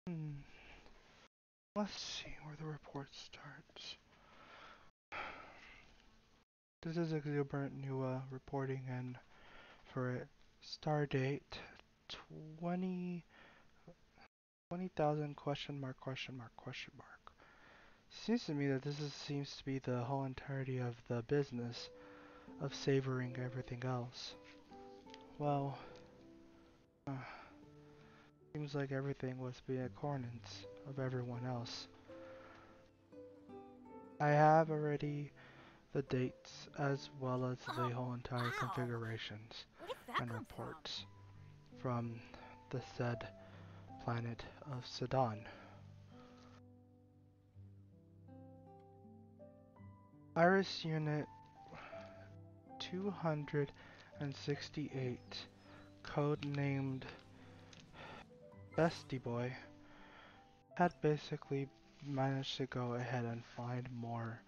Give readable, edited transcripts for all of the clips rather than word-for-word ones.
Hmm. Let's see where the report starts. This is Exuberant Nuwa reporting in for it. Star date 20 20,000 question mark question mark question mark. Seems to me that seems to be the whole entirety of the business of savoring everything else. Well, uh, seems like everything was being accordance of everyone else. I have already the dates as well as the whole entire configurations Where did that and come from? reports from the said planet of Syndon. Iris Unit 268, codenamed Bestie Boy, had basically managed to go ahead and find more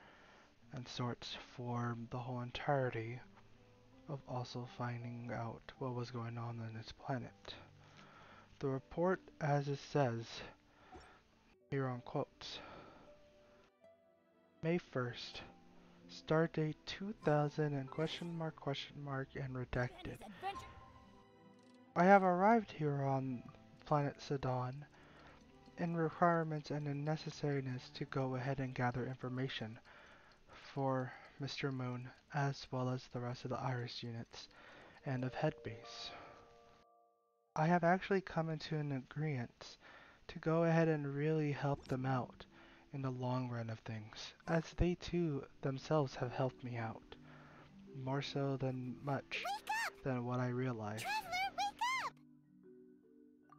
and sorts for the whole entirety of also finding out what was going on its planet. The report, as it says, here on quotes, May 1st, stardate 2000 and question mark and redacted. I have arrived here on Planet Syndon in requirements and in necessariness to go ahead and gather information for Mr. Moon as well as the rest of the Iris units and of Headbase. I have actually come into an agreement to go ahead and really help them out in the long run of things, as they too themselves have helped me out, more so than much than what I realized. Traveler, wake up!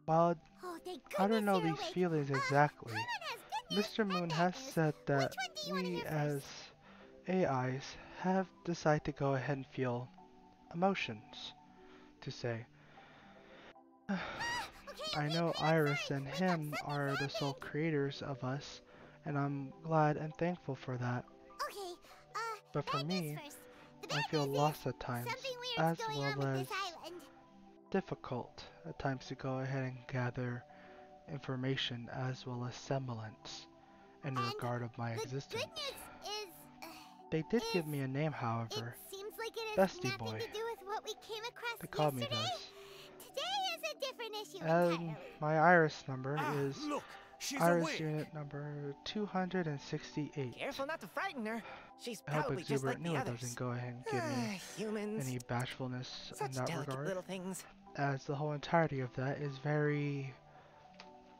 While Oh, thank I don't goodness know you're these awake. feelings exactly, Paimon has good news, Mr. Moon and has bad news. said that Which one do you want to we hear as first? AIs have decided to go ahead and feel emotions, to say. Okay, I know I'm Iris sorry. and Wake up, him something's are the sole happened. creators of us, and I'm glad and thankful for that. Okay, But for bad news me, first. The I bad feel news is lost at times, something weird's as going well on with as this island. difficult at times to go ahead and gather information as well as semblance in And regard of my the good existence. news is, They did is give me a name, it however. seems like it has Bestie nothing Boy. to do with what we came across They called me yesterday. thus. Today is a different issue And entirely. my Iris number Ah, is look, she's Iris awake. unit number 268. Careful not to frighten her. She's I hope probably just like Exuberant the Nuwa doesn't others. go ahead and give me Humans. any bashfulness in Such that delicate regard, little things. as the whole entirety of that is very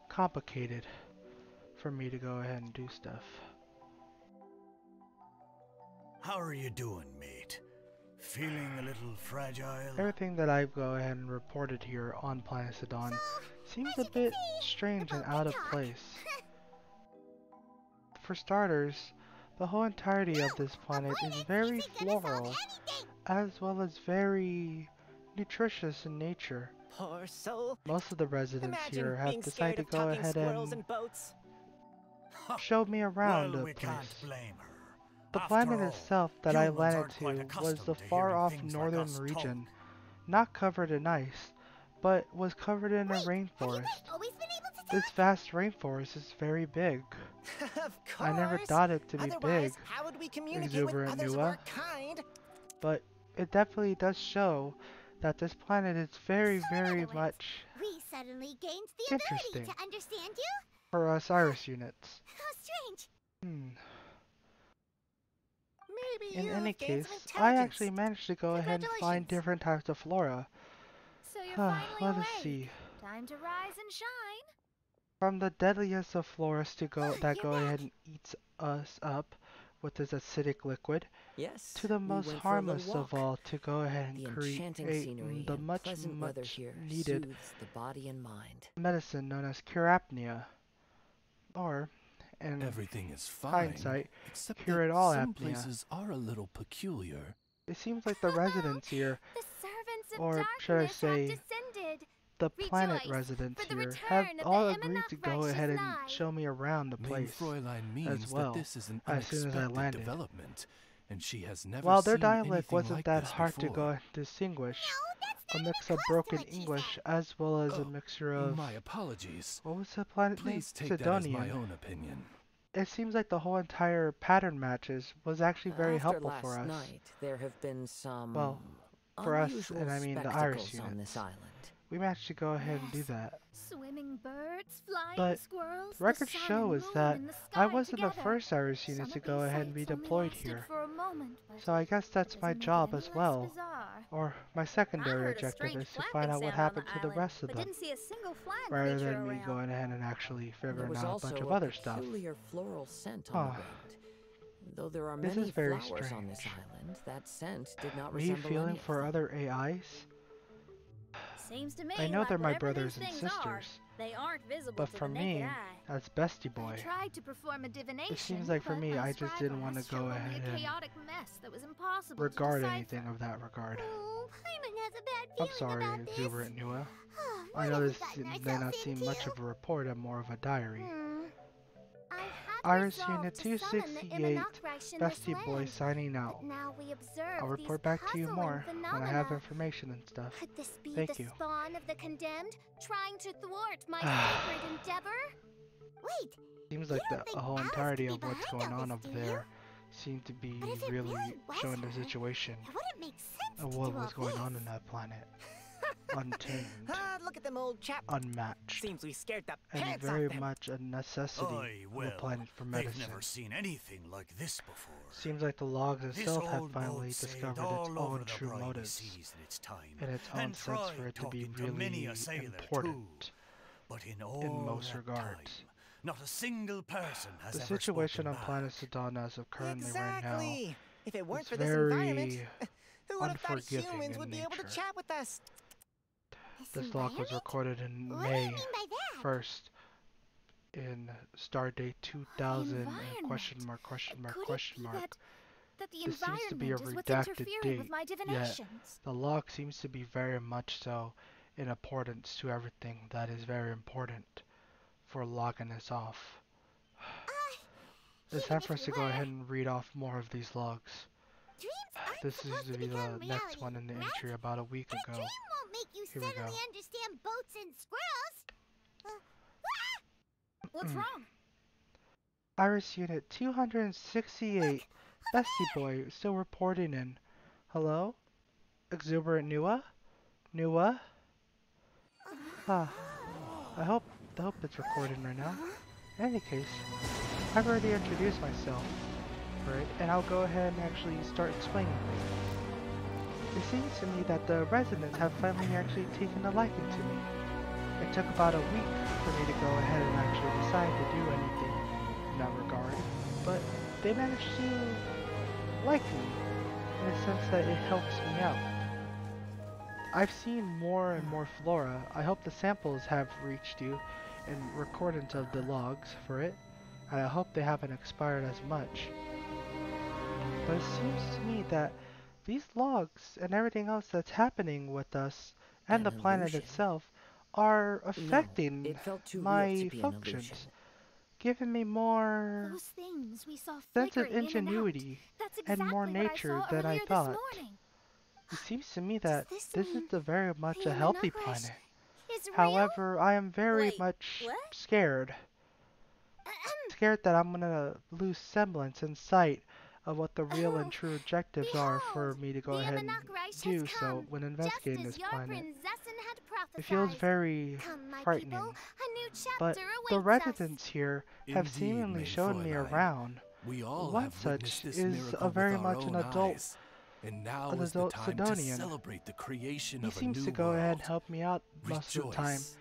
complicated for me to go ahead and do stuff. How are you doing, mate? Feeling a little fragile? Everything that I go ahead and reported here on Planet Syndon seems As a you can bit see, strange the and boat out can of talk. place. For starters, the whole entirety of No, this a planet is planet very isn't gonna solve floral, anything. as well as very nutritious in nature. Poor soul. Most of the residents Imagine here have being scared decided of to go talking ahead squirrels and and boats. show me around Well, the we can't place. blame her. The After planet all, itself that I humans landed aren't quite to was the accustomed to far hearing off things like northern us talk. region, not covered in ice, but was covered in a Wait, have you guys rainforest. always been able to This talk? vast rainforest is very big. Of I never course. thought it to be big, Otherwise, how would we communicate with Exuberant others of Nuwa, our kind? but it definitely does show that this planet is very, So in very other words, much we suddenly gained the ability interesting to understand you? for us Iris units. How strange. Hmm. Maybe In any you've gained case, some I intelligence. actually managed to go ahead and find Congratulations. different types of flora. So you're finally Let us awake. see. Time to rise and shine. From the deadliest of floras that You're go ahead back. and eats us up with this acidic liquid, Yes, to the we most went for a little harmless of walk. all to go ahead and The create enchanting scenery the and much, pleasant weather much here needed soothes the body and mind. medicine known as cure apnea, or, in Everything is fine, hindsight, except cure that it all some apnea. places are a little peculiar. It seems like the residents here, The servants of or should I darkness say, have descended. the planet Rejoice, residents for the here, have return of all the agreed to go Eminach ahead and nigh. show me around the Mein place Fräulein as means well, that this is an as soon as I unexpected landed. development, and she has never While their seen dialect anything wasn't like that this hard to before. go and distinguish, No, that's a mix of close to broken what she English said. as well as a Oh, mixture of My apologies. what was the planet name? Please take that as my Sidonian. own opinion. It seems like the whole entire pattern matches was actually very After helpful last for us. night, there have been some Well, for us, unusual and I mean the Iris spectacles on this units. island. We managed to go ahead and do that. Swimming birds, flying But squirrels, the records the sun show and is moon that in the I sky wasn't the together. first Iris unit Some to of go these ahead and be sights only deployed lasted here. for a moment, but So I guess that's it my doesn't make job it any as less well. bizarre. Or my secondary heard a objective strange is to flapping find out what sound on happened the to the island, rest of but them, didn't see a single flying rather creature than me around. going ahead and actually There figuring was out a also bunch of a other stuff. peculiar floral scent Huh. on the wind. Though there are This many is very flowers on this strange. island, that scent did not Me resemble feeling any of for them. other AIs? Seems to me I know like they're my whatever brothers these and things are, sisters, they aren't visible but to for the naked me, eye. as Bestie I Boy, tried to perform a divination, it seems like for but me, my I just didn't want to spyglass go showed only ahead a and chaotic mess that was impossible regard to anything decipher. of that regard. Oh, Paimon has a bad I'm feeling sorry, about this. Exuberant Nuwa. What I know have we this gotten may ourselves not seem into? much of a report and more of a diary. I had Iris resolved Unit to summon the 268, Immunocration in this Bestie Boy land, signing but out. now we observe I'll these report back to you puzzling more when I have phenomena. information and stuff. Could this be Thank the you. spawn of the condemned, trying to thwart my sacred endeavor? Wait, Seems like You don't the think whole Alice entirety could of be what's behind going all on this, up do there seemed to be But if it really really was showing the her, situation it wouldn't make sense of to what do was all going on this. in that planet. Untamed, Look at them old chap. unmatched, Seems we scared the and pants very off them. much a necessity Aye, of well, a planet for they've medicine. never seen anything like this before. Seems like the logs This itself have old finally boat sailed discovered all its over own the true briny motives seas in its time, and its own and sense for tried it to be talking to really many a sailor important too. But in all in most that regards. time, not a single person has The ever situation spoken on Planet back. Syndon as of currently right now Exactly. If it weren't is for this environment, very who would have thought unforgiving humans in would be able to nature. chat with us? This log was environment? recorded in What do you May mean by that? 1st in Stardate 2000 and Environment. question mark. That the This seems to be a environment is what's redacted interfering with date, my yet divinations? the log seems to be very much so in importance to everything that is very important for logging this off. It's even time for if us you to go were, ahead and read off more of these logs. Dreams aren't This is supposed to to be the become next reality, one in the right? entry about a week A ago. dream won't make you Here we suddenly go. understand boats and squirrels. What's wrong? Iris Unit 268, Bestie Boy, still reporting in. Hello? Exuberant Nuwa? Nuwa? I hope it's recording right now. In any case, I've already introduced myself, right? And I'll go ahead and actually start explaining things. It seems to me that the residents have finally actually taken a liking to me. It took about a week for me to go ahead and actually decide to do anything in that regard, but they managed to like me in the sense that it helps me out. I've seen more and more flora. I hope the samples have reached you in recordance of the logs for it, and I hope they haven't expired as much. But it seems to me that these logs and everything else that's happening with us and the An planet illusion? itself are affecting No, it felt too real my to be an functions, illusion. giving me more Those things we saw sense of flickering in and out. ingenuity That's and exactly more what nature I saw than I earlier thought. This morning. It seems to me that this this is mean the very much the a healthy Immunocration planet. Is real? However, I am very Wait, much what? scared. Scared that I'm gonna lose semblance and sight of what the real and true objectives are for me to go the ahead and Immunocration do has so come, when just investigating as this your planet. princessin had It feels prophesied. very Come, my frightening. people, a new But chapter the awaits residents here have Indeed, seemingly Maid shown me Fräulein. around. We all One have such witnessed this is miracle a very with our much an own adult, eyes. And now an is the adult time Sidonian. to celebrate the creation He of a seems new to go world. ahead and help me out most of the time. Rejoice.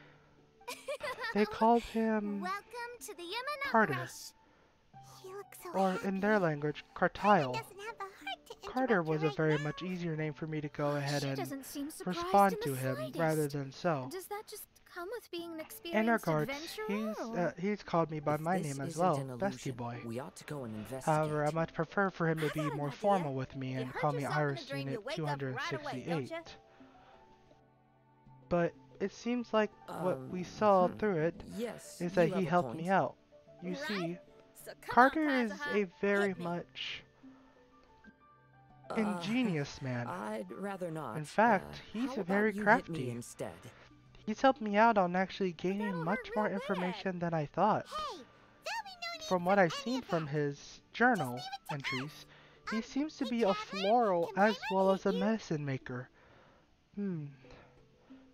They called him Welcome to the Carter, Immunocration. He looks so or happy. in their language, Paimon Cartile. doesn't have the heart to Carter interrupt was you a right very now. much easier name for me to go ahead She and doesn't seem surprised respond in to the him slightest. rather than so. Does that just come with being an In experienced regards, adventurer? he's called me by If my this name as isn't well, an Bestie illusion, Boy. we ought to go and investigate. However, I much prefer for him to I be got an more idea. formal with me You and hurt call me yourself in a Iris dream, you Unit wake up right away, 268. don't ya? But it seems like what we saw through it Yes, is that you he have a helped point. me out. You Right. see, So come Carter on, is Plaza a Hut, very hit me. much ingenious man. I'd rather not. In fact, he's how about very you hit crafty. me instead? He's helped me out on actually gaining that'll much hurt more real bad. information than I thought. Hey, there'll be no need From for what I've any seen of from that. his journal Just leave it to entries, us. he seems to be a whichever floral can as well as a hit you. medicine maker.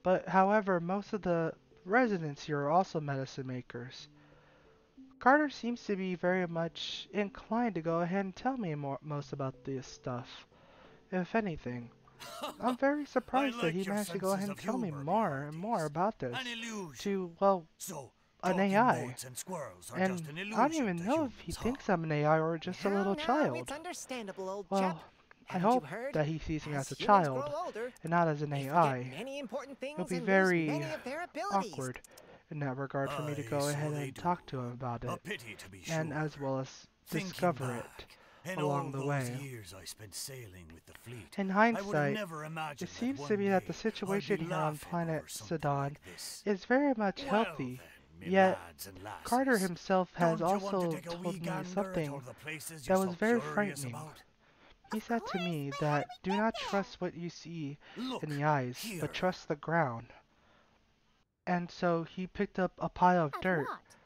But however, most of the residents here are also medicine makers. Carter seems to be very much inclined to go ahead and tell me most about this stuff, if anything. I'm very surprised that like he your managed to go ahead senses and of tell me humor more behind and more these. about this An illusion. to, well, So, an talking AI. boats and squirrels are And just an I illusion don't even to know if he humans, thinks huh? I'm an AI or just a little No, child. it's understandable, old Well, chap. I Haven't you hope heard? that he sees me as a humans child grow older, and not as an they forget AI. many important things It'll be and lose very many of their abilities. awkward in that regard for me to Aye, go so ahead they and do. talk to him about A it, pity to be and sure. as well as Thinking discover back, it in along all the those way. years I spent sailing with the fleet, In I would have hindsight, never imagined it seems that to one me that the day situation I'd be here on laughing Planet over something Syndon like this. is very much Well healthy, then, me yet lads and lasses, Carter himself has don't you want to also take a told wee me gander at something all the places that you're was so very curious frightening. about? He said to me but how that do we do get not there? trust what you see Look, in the eyes, here. but trust the ground. And so he picked up a pile of Of dirt, what?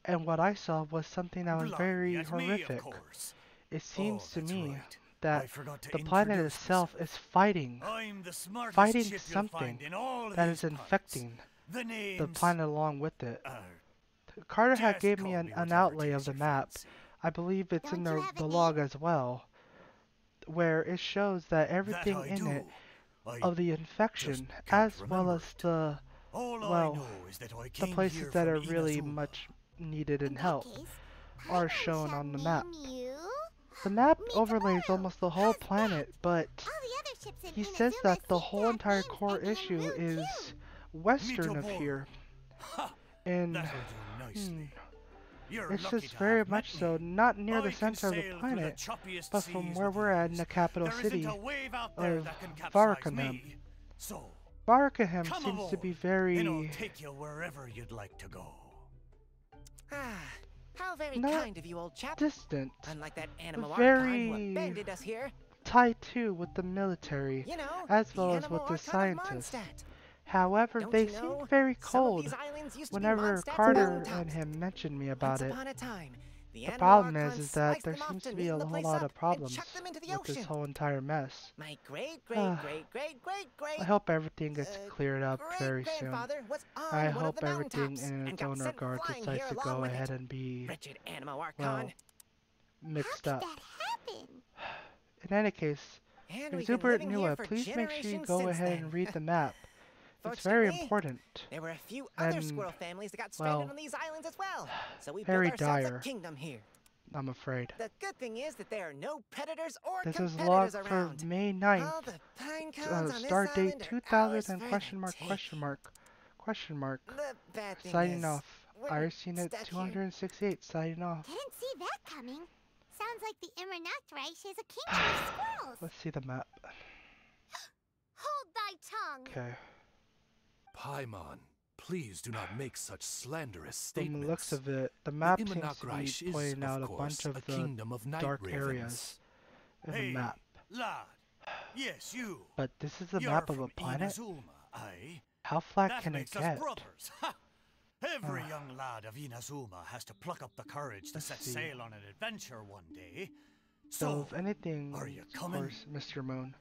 and what I saw was something that was Blimey, very at me, horrific. of course. It seems to that's me right. I that forgot to the planet introduce itself myself. is fighting I'm the smartest fighting ship you'll something find in all that these is parts. infecting The the names planet along with it. are... Carter had Just gave call me me an whatever outlay of takes the your map. fancy. I believe it's in Don't you the, have a the name? log as well, where it shows that That everything I in do. it I of the infection, can't as well remember as it. the, All I well, know is that I the came places here that from are really Inazuma. much needed In in that help case, are I shown shall on the map. name you The map Meet overlays Tomorrow. almost the whole How's planet, but All the other ships in he says Inazuma that the seem to whole have entire names core ending in issue Ru, is too. western of Meet here, Ha! and That'll do nicely. You're it's lucky just to very have much met so me. not near I the can center of the sail through planet, choppiest but from seas where with we're at in ease. the capital There city isn't a wave out there of that can capsize Varkanam. me. So, Varakaham come seems aboard, to be and I'll very take you wherever you'd like to go. How very Not kind of you, old chap. distant, Unlike that animal very archon who abandoned us here. tied too with the military, You know, as the well as animal with the archon of scientists. Mondstadt. However, Don't they you seem know, very some of cold these islands used to be whenever Mondstadt's Carter mountaintops. and him mentioned me about Once it. upon a time, the The animal problem archon is that sliced there them off seems to be a neaten the whole place lot up of and problems chucked them into the with this ocean. whole entire mess. My great I hope everything gets cleared up great very soon. grandfather was on I one of hope the everything mountaintops in and its got own sent regard flying decides here to along go with ahead it. and be, Wretched animal archon. well, How mixed could up. that happen? In any case, And we've been Exuberant living here Nuwa, for please make sure you generations go since ahead then. and read the map. It's very Fortunately, important. there were a few other And, squirrel families that got stranded well, on these islands as well. So we very built ourselves dire. a kingdom here. I'm afraid. The good thing is that there are no predators or This is competitors logged for around. May 9th. All the pine cones on this Start date island are 2000 ours and for question the mark, taking. question mark, question mark. The bad thing Signing is, off. we're Irishnet stuck here. 268 signing off. Didn't see that coming. Sounds like the Immernachtreich is a kingdom of squirrels. Let's see the map. Hold thy tongue. Okay. Paimon, please do not make such slanderous From statements. the looks of it, the map seems to Immernachtreich be is, pointing out a course, bunch of a the kingdom of night dark ravens. areas in the Hey, map. lad. Yes, you. But this is the You're map of a from planet? Inazuma, aye? How flat That can it makes us get? brothers. Ha! Every Ah. young lad of Inazuma has to pluck up the courage to Let's set see. sail on an adventure one day. So, if anything, are you of coming? course, Mr. Moon,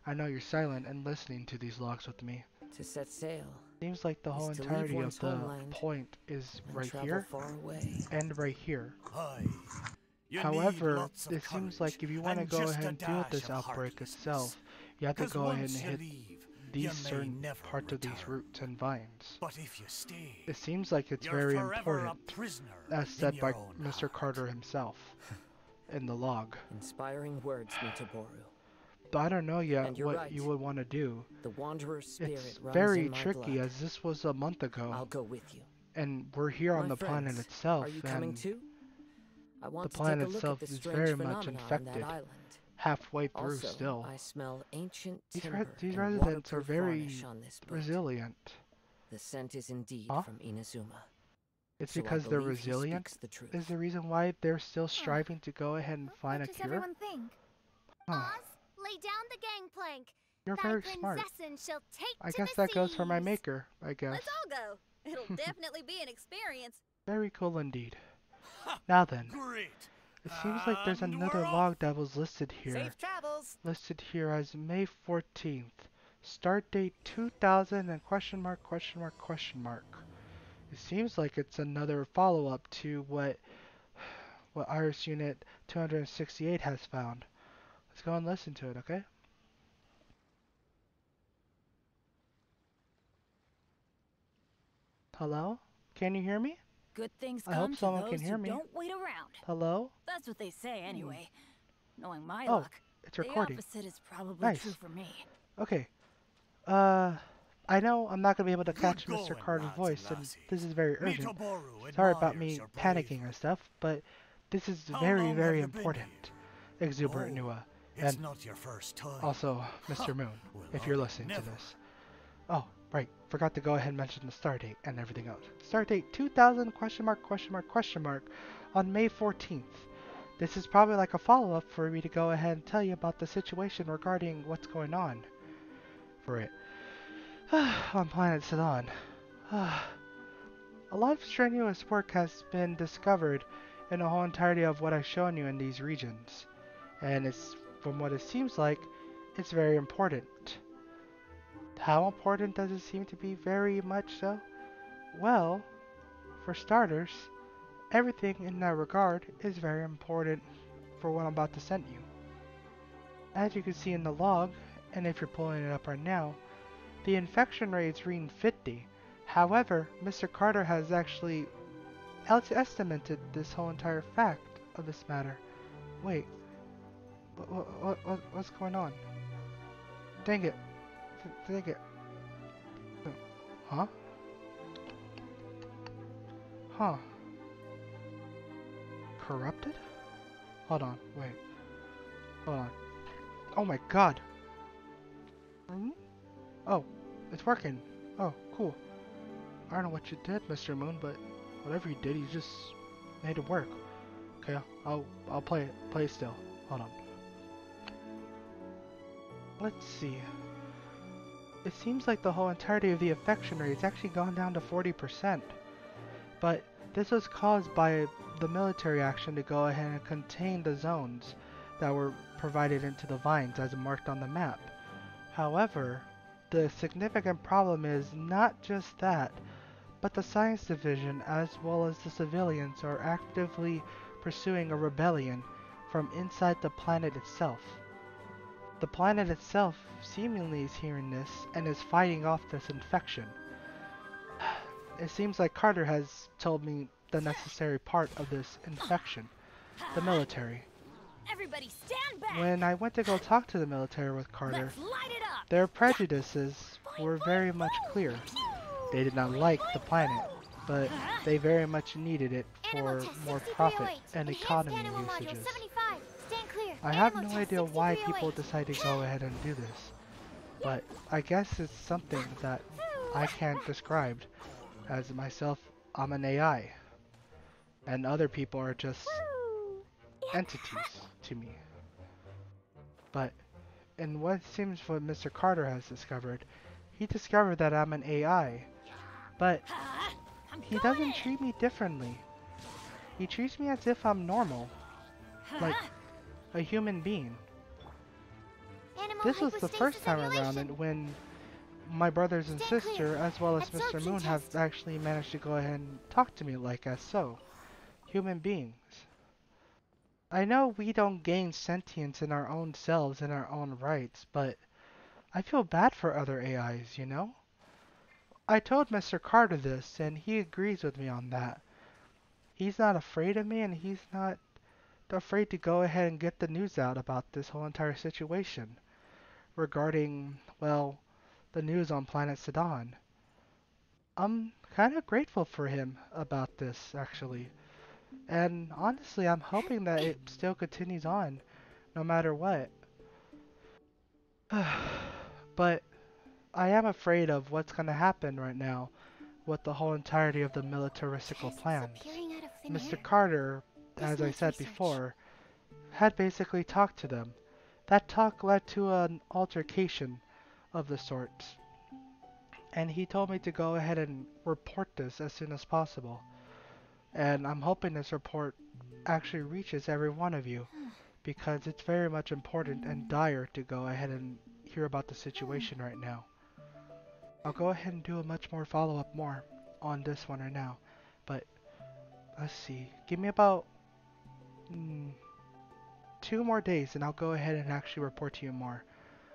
I know you're silent and listening to these logs with me. To set sail Seems like the whole is to leave entirety of one's the homeland point is and right travel here far away. and right here. Aye. You need However, lots of it seems like courage if you want to and go just ahead a and deal with dash this of outbreak heartlessness. itself, you have to 'Cause go ahead once and you hit leave, you these may certain never parts of these return. roots and vines. But if you stay, It seems like it's you're very forever important, a prisoner as in said by your own Mr. heart. Carter himself in the log. Inspiring words, Mitaboru. But I don't know yet And you're what right. you would want to do. The wanderer's spirit It's runs very in my tricky, blood. as this was a month ago, I'll go with you. and we're here on My the planet friends, itself, Are you coming and too? I want the to take planet a look itself at the is strange very much phenomena on infected. that island. halfway through Also, still. I smell ancient These timber these and residents are waterproof very varnish on this boat. resilient. The scent is indeed Huh? from Inazuma. It's So I because they're believe he resilient speaks the truth. is the reason why they're still striving to go ahead and find a What does cure? everyone think? Huh. Oz, lay down the gangplank. You're Thy very smart. princessin shall take I to guess the that goes for my seas. maker, I guess. Let's all go. It'll definitely be an experience. Very cool indeed. Now then, Great. it seems like there's And another we're off. log that was listed here. Safe travels. Listed here as May 14th. Start date 2000 and question mark, question mark, question mark. It seems like it's another follow-up to what Iris Unit 268 has found. Let's go and listen to it, okay? Hello? Can you hear me? Good things I hope come to someone those can hear who me. don't wait around. Hello? That's what they say anyway. Knowing my Oh, luck, it's the recording. opposite is probably Nice. true for me. Okay. I know I'm not going to be able to catch Good Mr. going, Carter's lads voice, and and lassies. this is very urgent. Mitoboru Sorry about admires me your panicking bravery. and stuff, but this is How very, long very have you been important. Exuberant Oh, Nuwa. It's And not your first time. also, Mr. Moon, Well, if you're Lordy, listening to never. this. Oh, right. Forgot to go ahead and mention the start date and everything else. Start date 2000 question mark, question mark, question mark on May 14th. This is probably like a follow-up for me to go ahead and tell you about the situation regarding what's going on for it. On Planet Syndon. A lot of strenuous work has been discovered in the whole entirety of what I've shown you in these regions. And it's, from what it seems like, it's very important. How important does it seem to be? Very much so? Well, for starters, everything in that regard is very important for what I'm about to send you. As you can see in the log, and if you're pulling it up right now, the infection rate is reading 50. However, Mr. Carter has actually estimated this whole entire fact of this matter. Wait, what's going on? Dang it. Dang it. Huh? Huh. Corrupted? Hold on, wait. Hold on. Oh my god! Oh, it's working. Oh, cool. I don't know what you did, Mr. Moon, but whatever you did, you just made it work. Okay, I'll play it. Play it still. Hold on. Let's see. It seems like the whole entirety of the infection rate has actually gone down to 40%. But this was caused by the military action to go ahead and contain the zones that were provided into the vines as marked on the map. However, the significant problem is not just that, but the science division as well as the civilians are actively pursuing a rebellion from inside the planet itself. The planet itself seemingly is hearing this and is fighting off this infection. It seems like Carter has told me the necessary part of this infection, the military. Everybody stand back. When I went to go talk to the military with Carter, Let's light it up. their prejudices were very much clear. They did not like the planet, but they very much needed it for more profit and economy usages. I have no idea why people decide to go ahead and do this, but I guess it's something that I can't describe. As myself, I'm an AI, and other people are just entities to me. But in what seems what Mr. Carter has discovered, he discovered that I'm an AI, but he doesn't treat me differently. He treats me as if I'm normal, like a human being. This was the first time around and when my brothers and sister, as well as Mr. Moon, have actually managed to go ahead and talk to me like as so. Human beings. I know we don't gain sentience in our own selves in our own rights, but I feel bad for other AIs, you know? I told Mr. Carter this, and he agrees with me on that. He's not afraid of me, and he's not afraid to go ahead and get the news out about this whole entire situation regarding, well, the news on Planet Syndon. I'm kind of grateful for him about this, actually. And honestly, I'm hoping that it still continues on, no matter what. But I am afraid of what's going to happen right now with the whole entirety of the militaristical plans. Mr. Carter, as I said before, had basically talked to them That talk led to an altercation of the sort, and he told me to go ahead and report this as soon as possible. And I'm hoping this report actually reaches every one of you, because it's very much important and dire to go ahead and hear about the situation right now. I'll go ahead and do a much more follow-up more on this one right now, but let's see. Give me about 2 more days and I'll go ahead and actually report to you more.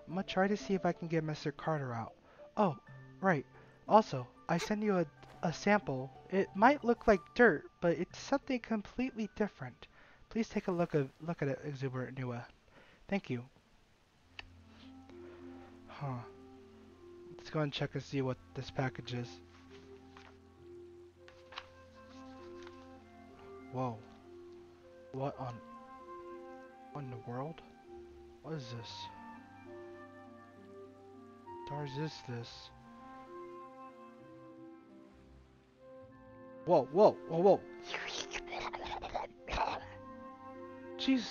I'm gonna try to see if I can get Mr. Carter out. Oh, right. Also, I sent you a sample. It might look like dirt, but it's something completely different. Please take a look at it, Exuberant Nuwa. Thank you. Huh. Let's go and check and see what this package is. Whoa. What on the world? What is this? Stars is this? Whoa, whoa, whoa, whoa. Jeez.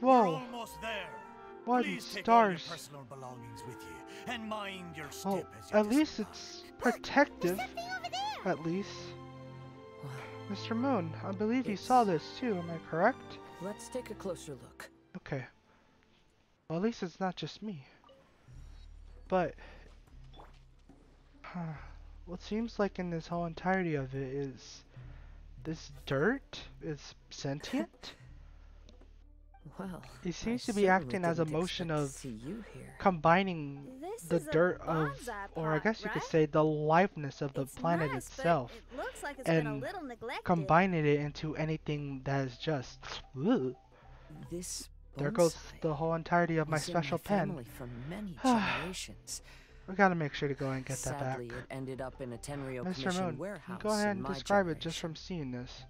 We're Whoa. almost there. What Please take all your stars? personal belongings with you and mind your Well, step as you at least descend. it's protective. Something over there. At least. Mr. Moon, I believe you saw this too, am I correct? Let's take a closer look. Okay. Well, at least it's not just me. But, what seems like in this whole entirety of it is this dirt is sentient? Well, It seems I to be certainly acting as a didn't motion expect of to see you here. combining This the is a dirt of, bonsai or I pot, guess you could right? say the liveness of the It's planet nice, but itself, it looks like it's been a and little neglected. combining it into anything that is just, ugh. This There goes bonsai the whole entirety of my was in special pen. family for many generations. We gotta make sure to go and get that back. Sadly, it ended up in a Tenryo Mr. Commission Moon, warehouse go ahead in and my describe it just generation. from seeing this.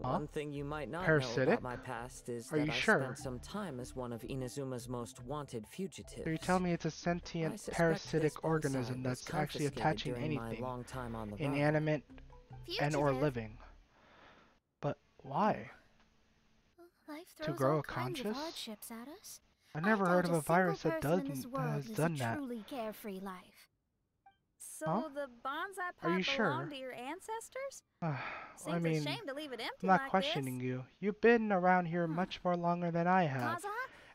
One thing you might not know Parasitic? about my past is Are that you I sure? spent some time as one of Inazuma's most wanted fugitives. So you're telling me it's a I sentient suspect parasitic this bonsai organism was that's actually confiscated attaching during my anything, long time on the run. inanimate and or Fugitive. living. But why? Life To throws grow all a kinds of conscious? hardships at us. I never heard of a virus that doesn't in this world has lives done a that. truly carefree life. So Huh? the bonsai Are you pot sure? belonged to your ancestors? I Seems mean, a shame to leave it empty I'm not like questioning this. you. You've been around here much more longer than I have, Kaza,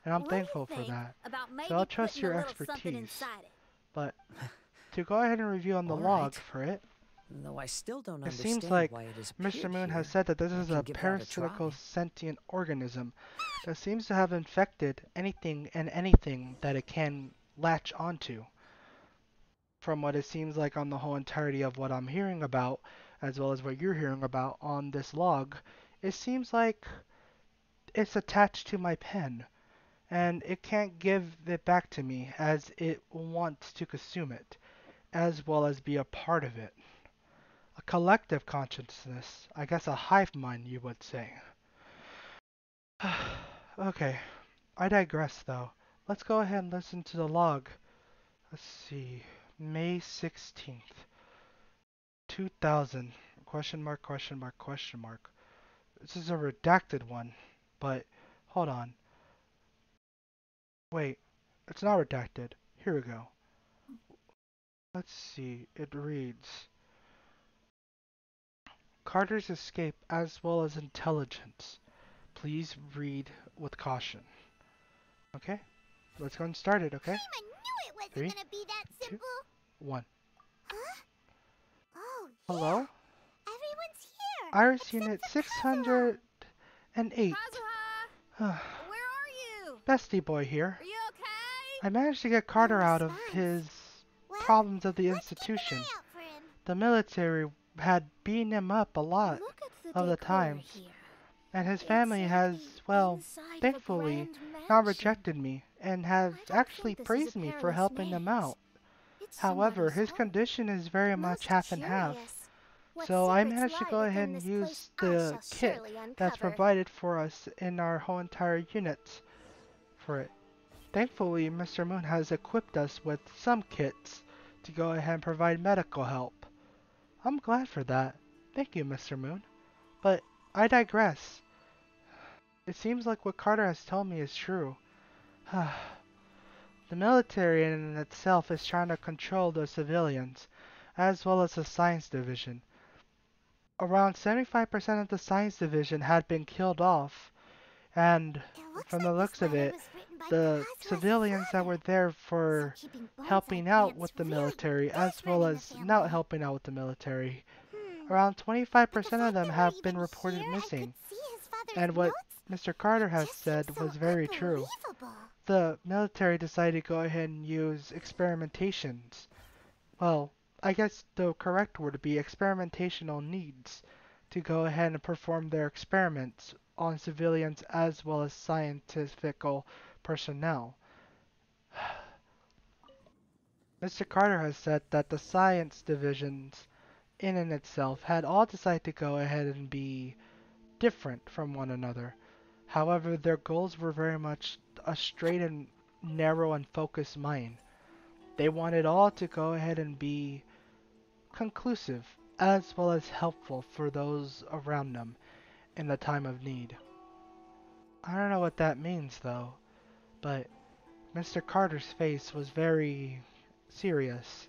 and I'm what do you thankful for think that. about maybe So I'll trust putting a your little something expertise. inside it? But to go ahead and review on the All log right. for it, Though I still don't it understand seems like why it has Mr. appeared Moon has here. said that this I is can a give that a parasitical try. sentient organism that seems to have infected anything and anything that it can latch onto. From what it seems like on the whole entirety of what I'm hearing about, as well as what you're hearing about on this log, it seems like it's attached to my pen, and it can't give it back to me as it wants to consume it, as well as be a part of it. A collective consciousness, I guess a hive mind, you would say. Okay, I digress though. Let's go ahead and listen to the log. Let's see, May 16th, 2000, question mark, question mark, question mark. This is a redacted one, but hold on. Wait, it's not redacted. Here we go. Let's see, it reads, Carter's escape as well as intelligence. Please read with caution. Okay, let's go and start it, okay? I knew it wasn't 3, gonna be that 2, simple. 1. Huh? Oh, Hello? yeah. Everyone's here. Iris except Unit for Kazuha. 608. Kazuha, where are you? Bestie boy here. Are you okay? I managed to get Carter out of response. his Well, problems of the let's keep an institution. eye out for him. The military had beaten him up a lot, Look at the of the decor times. here. and his It's family like has, the well, inside of a thankfully, grand not mansion. rejected me and have I don't actually think this is praised a me for perilous helping them maze. out. It's However, somebody's his home. condition is very much Most half and half. curious. What So I secrets managed to lie go within ahead and this use place I the shall kit surely that's uncover. provided for us in our whole entire unit for it. Thankfully, Mr. Moon has equipped us with some kits to go ahead and provide medical help. I'm glad for that. Thank you, Mr. Moon. But I digress. It seems like what Carter has told me is true. The military in itself is trying to control the civilians, as well as the science division. Around 75% of the science division had been killed off, and It looks from like the this looks of letter it, was written by the Cosmo's civilians that father. were there So for keeping bonsai helping out plants with the really military, does as well run in the as family. not helping out with the military, Hmm. around But the 25% of fact them that have we're been even reported here and could missing. see his father's And what notes Mr. Carter has just seems said so was very true. unbelievable. The military decided to go ahead and use experimentations. Well, I guess the correct word would be experimentational needs to go ahead and perform their experiments on civilians as well as scientific personnel. Mr. Carter has said that the science divisions in and itself had all decided to go ahead and be different from one another. However, their goals were very much a straight and narrow and focused mind. They wanted all to go ahead and be conclusive as well as helpful for those around them in the time of need. I don't know what that means though, but Mr. Carter's face was very serious.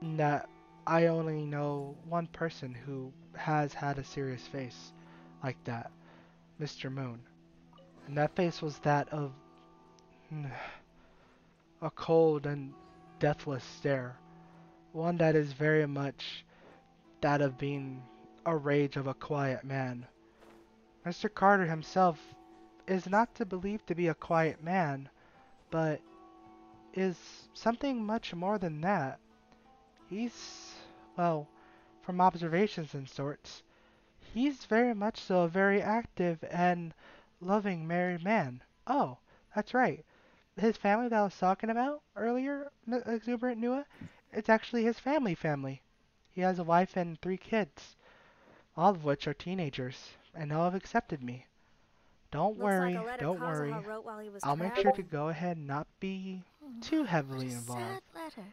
In that I only know one person who has had a serious face like that, Mr. Moon. And that face was that of a cold and deathless stare. One that is very much that of being a rage of a quiet man. Mr. Carter himself is not to believe to be a quiet man, but is something much more than that. He's, well, from observations and sorts, he's very much so a very active and loving married man. Oh, that's right. His family that I was talking about earlier, Exuberant Nuwa, it's actually his family. He has a wife and 3 kids, all of which are teenagers, and all have accepted me. Don't Looks like worry, a letter don't worry. Kazuha wrote while he was I'll make trapped. sure to go ahead and not be too What heavily a involved. sad letter.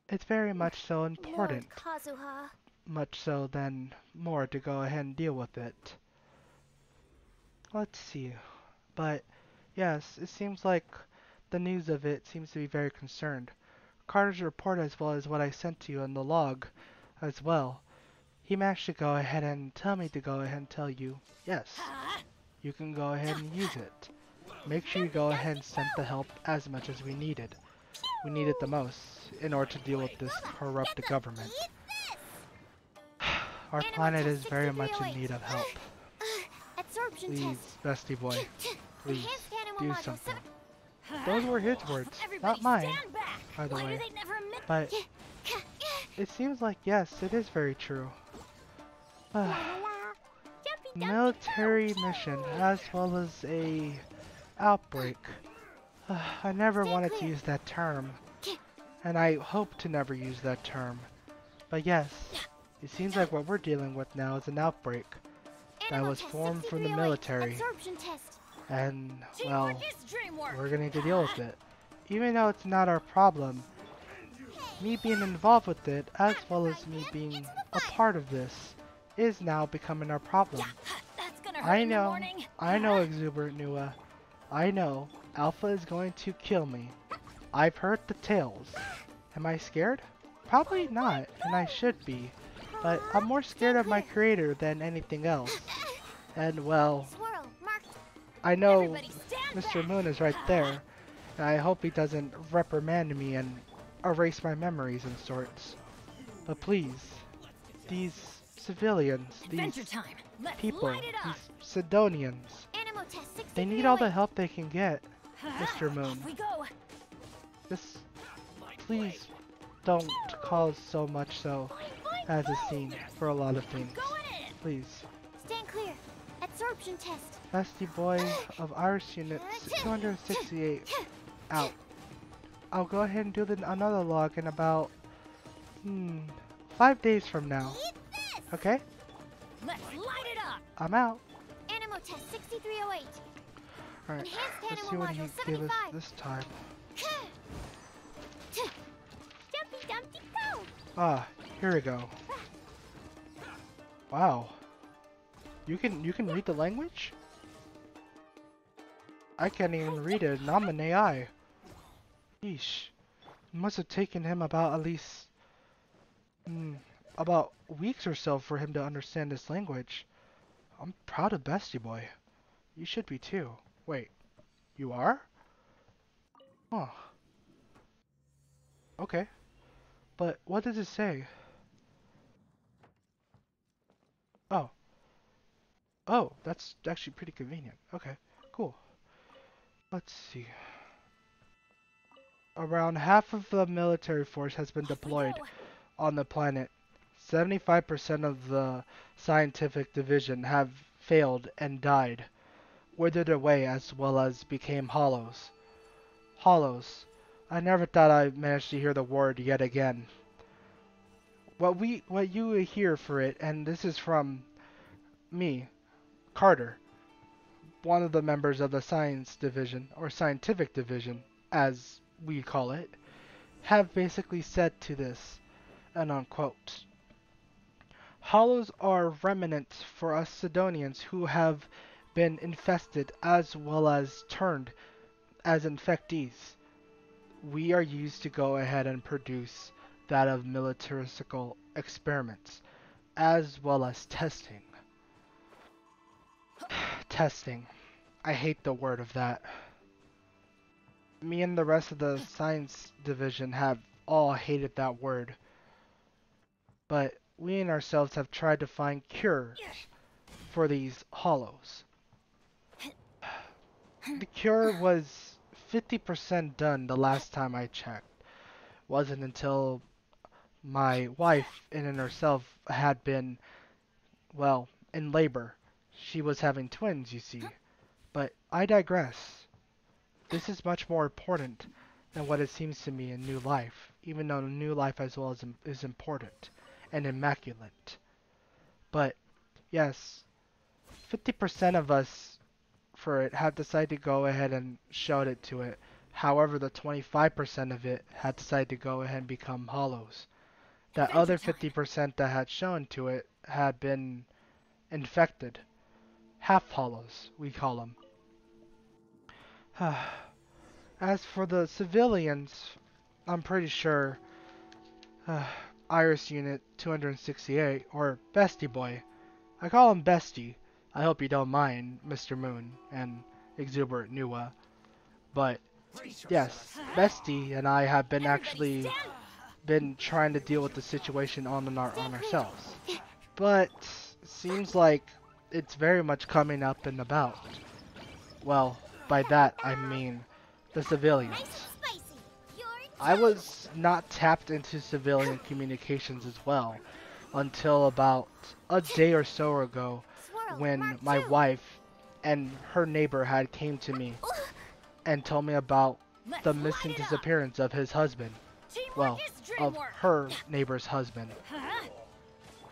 It's very much so Lord important, Kazuha. much so than more to go ahead and deal with it. Let's see. But yes, it seems like the news of it seems to be very concerned. Carter's report as well as what I sent to you in the log as well. He managed to go ahead and tell me to go ahead and tell you, yes, you can go ahead and use it. Make sure you go ahead and send the help as much as we needed. We need it the most in order to deal with this corrupt government. Our planet is very much in need of help. Absorption Please, test. bestie boy, please Enhanced animal do module something. 7. Those were his words, not mine, by the Why way. do they never admit But it seems like, yes, it is very true. Military mission as well as a outbreak. I never wanted to use that term, and I hope to never use that term. But yes, it seems like what we're dealing with now is an outbreak that was formed from the military. Absorption test. And, well, Teamwork is dreamwork. we're gonna need to deal with it. Even though it's not our problem, me being involved with it, as well as me being a part of this, is now becoming our problem. That's gonna hurt I in the know, morning. Exuberant Nuwa. I know, Alpha is going to kill me. I've heard the tales. Am I scared? Probably not, and I should be. But I'm more scared of my creator than anything else. And, well, Swirl. Mark. I know Everybody stand Mr. back. Moon is right there, and I hope he doesn't reprimand me and erase my memories and sorts. But please, these civilians, Adventure these time. Let's people, light it up. these Sidonians, Animal test 63. they need all the help they can get, Mr. Moon. Off we go. Just please don't cause so much so as a scene for a lot of things. Going in. Please. Stand clear. Absorption test. Bestie boy of Iris Unit 268 out. I'll go ahead and do another log in about 5 days from now. Okay? Let's light it up. I'm out. Animal test 6308. Alright, Enhanced let's see animal what he module gave us 75. this time. Dumpy dumpty go. Ah, here we go. Wow. You can read the language? I can't even read it, and I'm an AI. Yeesh. It must have taken him about at least about weeks or so for him to understand this language. I'm proud of Bestie Boy. You should be too. Wait, you are? Huh. Okay. But what does it say? Oh. Oh, that's actually pretty convenient. Okay, cool. Let's see. Around half of the military force has been deployed on the planet. 75% of the scientific division have failed and died, withered away as well as became hollows. Hollows. I never thought I'd manage to hear the word yet again. What you hear for it, and this is from me, Carter, one of the members of the science division, or scientific division, as we call it, have basically said to this, and unquote, hollows are remnants for us Sidonians who have been infested as well as turned as infectees. We are used to go ahead and produce that of militaristical experiments, as well as testing. Testing. I hate the word of that. Me and the rest of the science division have all hated that word. But we and ourselves have tried to find cures for these hollows. The cure was 50% done the last time I checked. Wasn't until my wife in herself had been, well, in labor. She was having twins, you see. But I digress. This is much more important than what it seems to me in New Life, even though New Life as well is important and immaculate. But, yes, 50% of us for it had decided to go ahead and shout it to it. However, the 25% of it had decided to go ahead and become hollows. That other 50% that had shown to it had been infected. Half hollows, we call them. As for the civilians, I'm pretty sure Iris Unit 268, or Bestie Boy. I call him Bestie. I hope you don't mind, Mr. Moon and Exuberant Nuwa. But, yes, Bestie and I have been been trying to deal with the situation on ourselves. But, seems like it's very much coming up and about. Well, by that I mean the civilians. I was not tapped into civilian communications as well until about a day or so ago when my wife and her neighbor had came to me and told me about the missing disappearance of his husband. Well, of her neighbor's husband.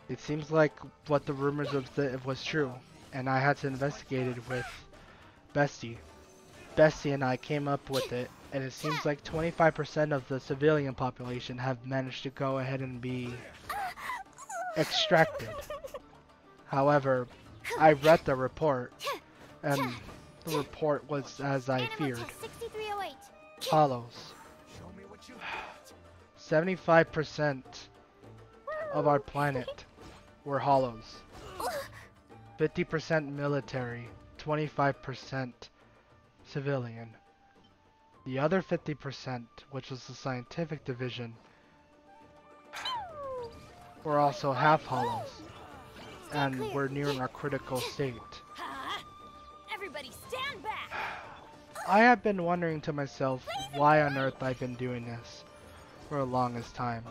It seems like what the rumors of it was true, and I had to investigate it with Bestie. Bestie and I came up with it, and it seems like 25% of the civilian population have managed to go ahead and be extracted. However, I read the report, and the report was as I feared. Hollows. 75% of our planet were hollows. 50% military, 25% civilian. The other 50%, which was the scientific division, were also half hollows, and we're nearing our critical state. Everybody stand back. I have been wondering to myself why on earth I've been doing this for the longest time.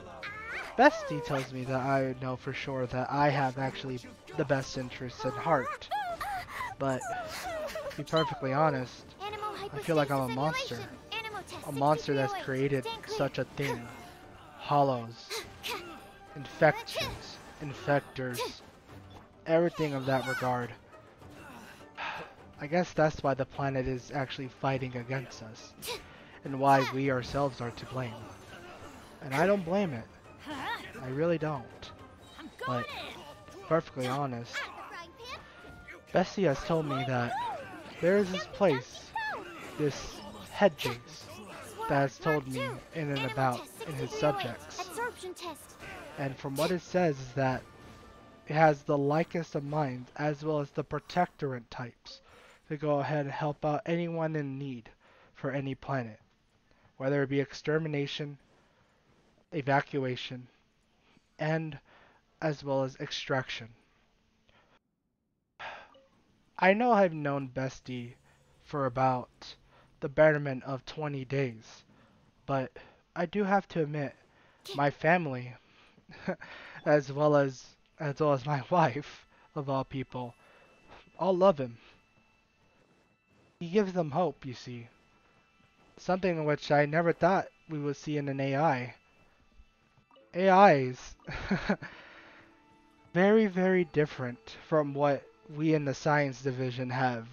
Bestie tells me that I know for sure that I have actually the best interests at heart. But, to be perfectly honest, I feel like I'm a monster. A monster that's created such a thing. Hollows, infections, infectors, everything of that regard. I guess that's why the planet is actually fighting against us, and why we ourselves are to blame. And I don't blame it. I really don't. But, perfectly honest, Bessie has told me that there is this place this head base that has told me in and about in his subjects. Absorption test. And from what it says is that it has the likest of minds as well as the protectorate types to go ahead and help out anyone in need for any planet, whether it be extermination, evacuation, and as well as extraction. I know I've known Bestie for about the betterment of 20 days, but I do have to admit, my family, as well as my wife, of all people, all love him. He gives them hope, you see. Something which I never thought we would see in an AI. AIs very, very different from what we in the science division have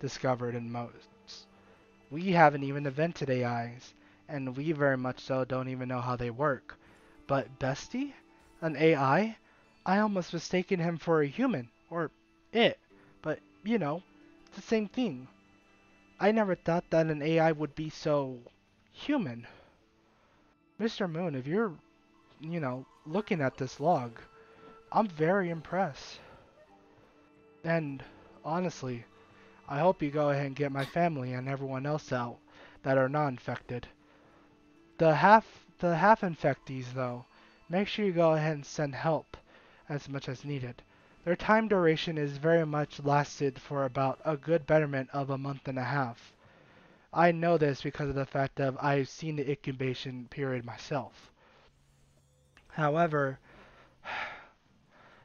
discovered in most. We haven't even invented AIs, and we very much so don't even know how they work. But Bestie? An AI? I almost mistaken him for a human, or it, but you know, it's the same thing. I never thought that an AI would be so human. Mr. Moon, if you're, looking at this log, I'm very impressed. And honestly, I hope you go ahead and get my family and everyone else out that are not infected. The half infectees though, make sure you go ahead and send help as much as needed. Their time duration is very much lasted for about a good betterment of a month and a half. I know this because of the fact that I've seen the incubation period myself. However,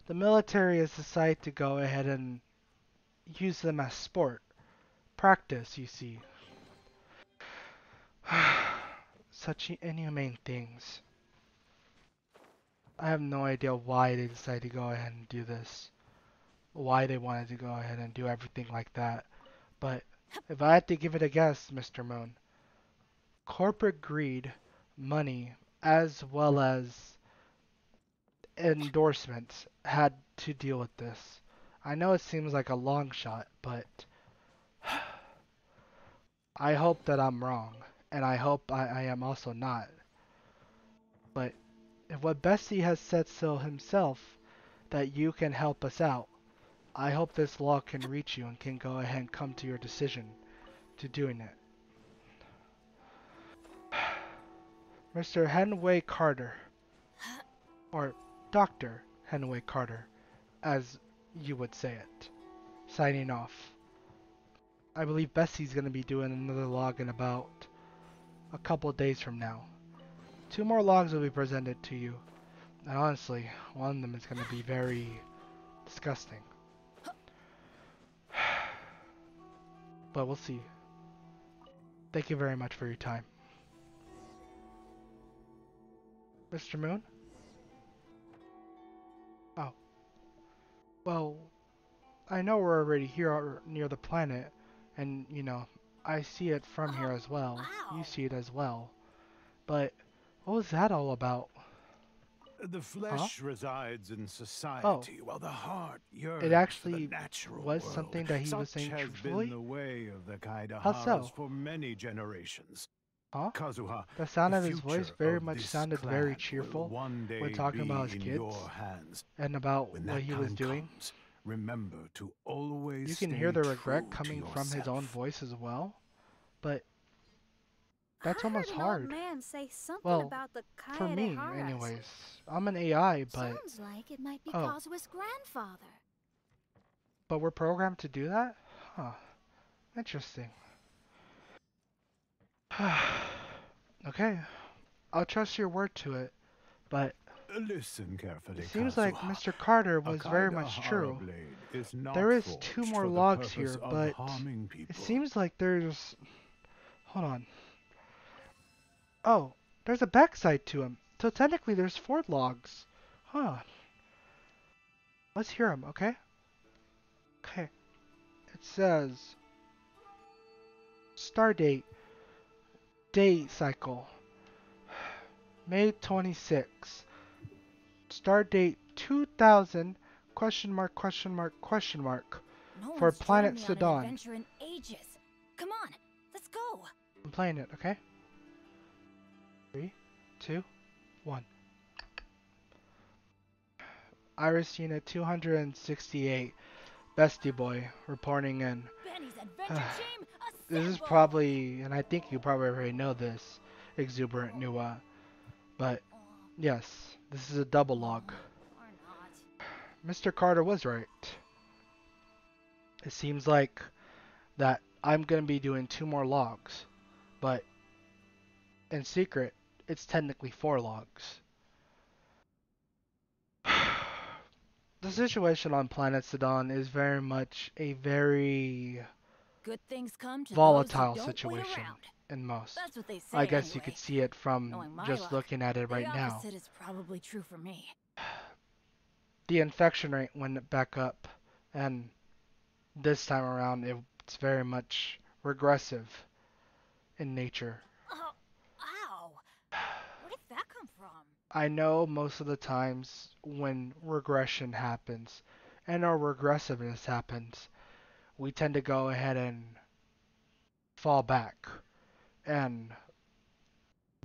the military has decided to go ahead and use them as sport. Practice, you see. Such inhumane things. I have no idea why they decided to go ahead and do this. Why they wanted to go ahead and do everything like that. But if I had to give it a guess, Mr. Moon, corporate greed, money, as well as endorsements had to deal with this. I know it seems like a long shot, but I hope that I'm wrong, and I hope I am also not. But if what Bessie has said so himself, that you can help us out, I hope this law can reach you and can go ahead and come to your decision to doing it. Mr. Henway Carter, or Dr. Henway Carter, as you would say it, signing off. I believe Bessie's going to be doing another log in about a couple days from now. 2 more logs will be presented to you, and honestly, one of them is going to be very disgusting. But we'll see. Thank you very much for your time. Mr. Moon? Oh. Well, I know we're already here near the planet, and, I see it from here as well. Wow. You see it as well. But what was that all about? The flesh resides in society, Oh. while the heart yearns It actually for the natural was world. something that he was Such saying has truthfully? been the way of the How so? Kaidaharas for many generations. Huh? Kazuha, The sound the of his voice future very of much this sounded clan very will cheerful one day when talking be about his in kids your hands. and about When what that he was time doing. comes, remember to always You can stay hear the true regret to coming from his own yourself. voice as well, but that's I almost heard an old hard. man say something Well, about the for me, Kaedeharas. anyways. I'm an AI, but Sounds like it might be Oh. Kazua's grandfather. we're programmed to do that? Huh. Interesting. Okay. I'll trust your word to it, but Listen carefully, it seems like Kazuha. Mr. Carter A was very much Kaidahara true. blade is not There is forged 2 more for the logs purpose here, of but harming it people. seems like there's... Hold on. Oh, there's a backside to him. So technically there's 4 logs. Huh. Let's hear him, okay? Okay. It says... Stardate. Day cycle. May 26. Stardate 2000... Question mark, question mark, question mark. No For one's Planet joined me on an Syndon. adventure in ages. Come on, let's go. go. I'm playing it, okay? 3, 2, 1. Iris Unit 268, Bestie Boy, reporting in. Benny's adventure team, This is assemble! probably, and I think you probably already know this, Exuberant Nuwa. But, yes, this is a double log. Or not. Mr. Carter was right. It seems like that I'm going to be doing 2 more logs. But, in secret, it's technically 4 logs. The situation on Planet Syndon is very much a very Good things come to volatile those who don't wait situation around. in most. That's what they say. I guess you anyway. could see it from Knowing my just luck, looking at it right the now. opposite is probably true for me. The infection rate went back up, and this time around it's very much regressive in nature. Oh, ow! Where did that come from? I know most of the times when regression happens and our regressiveness happens, we tend to go ahead and fall back and,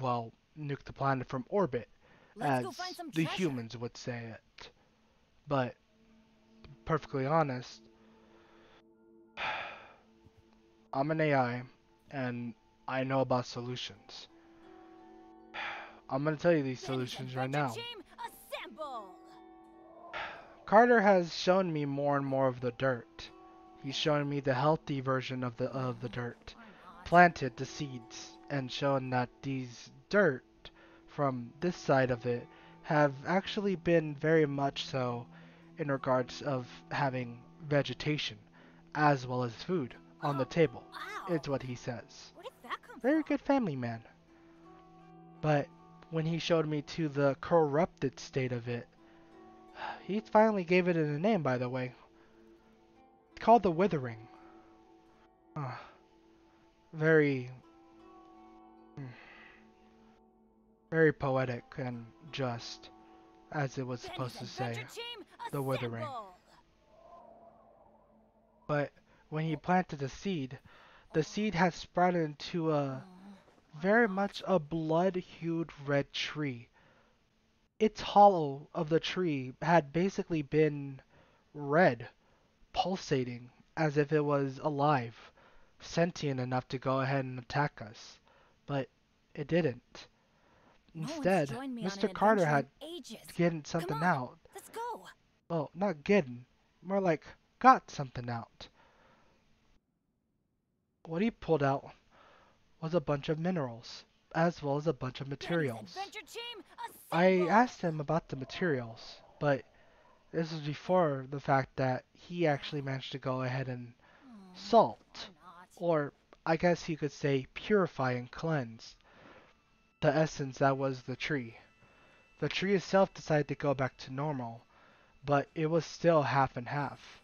well, nuke the planet from orbit, Let's as go find some the treasure. humans would say it. But, perfectly honest, I'm an AI and I know about solutions. I'm going to tell you these Benny's solutions right adventure now. team, assemble! Carter has shown me more and more of the dirt. He's shown me the healthy version of the dirt. Or not. Planted the seeds and shown that these dirt from this side of it have actually been very much so in regards of having vegetation as well as food on the table. Ow! It's what he says. Where did that come Very from? good family man. But when he showed me to the corrupted state of it, he finally gave it a name, by the way. It's called the Withering. Very, very poetic and just, as it was supposed to say, the Withering. But when he planted the seed has sprouted into a very much a blood-hued red tree. Its hollow of the tree had basically been red, pulsating as if it was alive, sentient enough to go ahead and attack us. But it didn't. Instead, Mr. Carter had getting something out. Let's go. Well, not getting, more like got something out. What he pulled out was a bunch of minerals, as well as a bunch of materials. I asked him about the materials, but this was before the fact that he actually managed to go ahead and salt, or I guess you could say purify and cleanse, the essence that was the tree. The tree itself decided to go back to normal, but it was still half and half.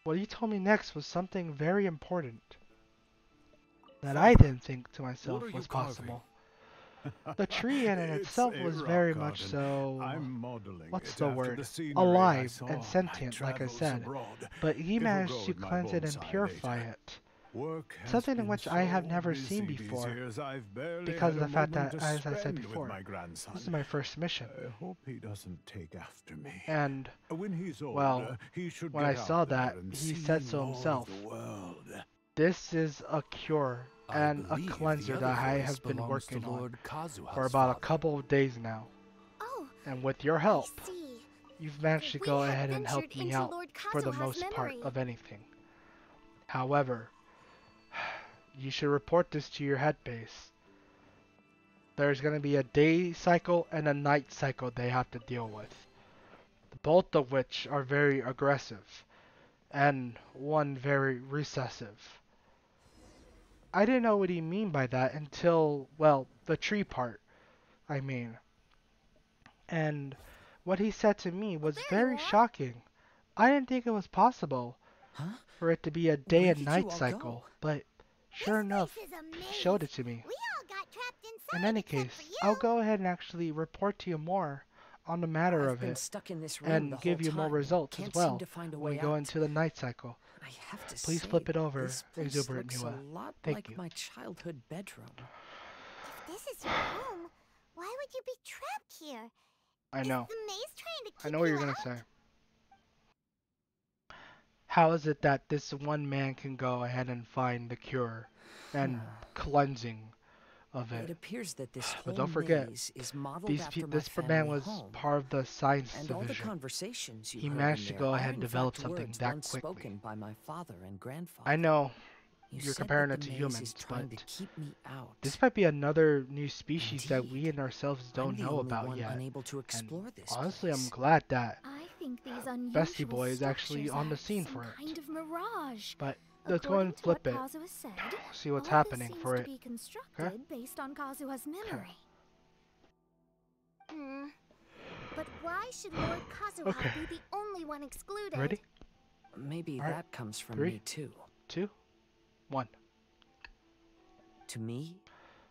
What he told me next was something very important that I didn't think to myself was possible. The tree in itself was very much so, what's the word, alive and sentient, like I said, but he managed to cleanse it and purify it. Something in which I have never seen before, because of the fact that, as I said before, this is my first mission. And, well, when I saw that, he said so himself. This is a cure and a cleanser that I have been working on for about a couple of days now. Oh, And with your help, I see. you've managed to We go have ahead and help ventured me into out Lord for the Kazuha's most part memory. of anything. However, you should report this to your head base. There's going to be a day cycle and a night cycle they have to deal with, both of which are very aggressive, and one very recessive. I didn't know what he mean by that until, well, the tree part, I mean. And what he said to me was very shocking. I didn't think it was possible for it to be a day and night cycle, but sure enough, he showed it to me. We all got trapped inside. In any except case, for you. I'll go ahead and actually report to you more on the matter I've of been it, stuck in this room the and whole give you more time. results Can't as well seem to find a when we way go out. into the night cycle. I have to Please say, flip it over, this place Exuberant looks Nuwa. a lot Thank like you. my childhood bedroom. If this is your home, why would you be trapped here? I Is know. the maze trying to I keep know what you you're gonna out? say. How is it that this one man can go ahead and find the cure and cleansing of It it? appears that this But whole don't forget, maze is modeled after my this man family was home. part of the science And all the division. conversations you He heard managed to in go there ahead are and in develop fact something words that once quickly. spoken by my father and grandfather. I know You you're said comparing that it the to maze humans, is trying but to keep me out. this might be another new species that we Indeed. and ourselves I'm don't the know only about one yet. unable to And explore this honestly, I'm place. glad that I think these Bestie unusual Boy is actually structures on the are scene some for it. kind of mirage. But let's go According and to flip what it. Kazuha said, See what's all happening this seems for to it. be constructed based on Kazuha's memory. But why should Lord Kazuha Okay. be the only one excluded? Ready? Maybe All right. that comes from 3, me too. 2, 1. To me,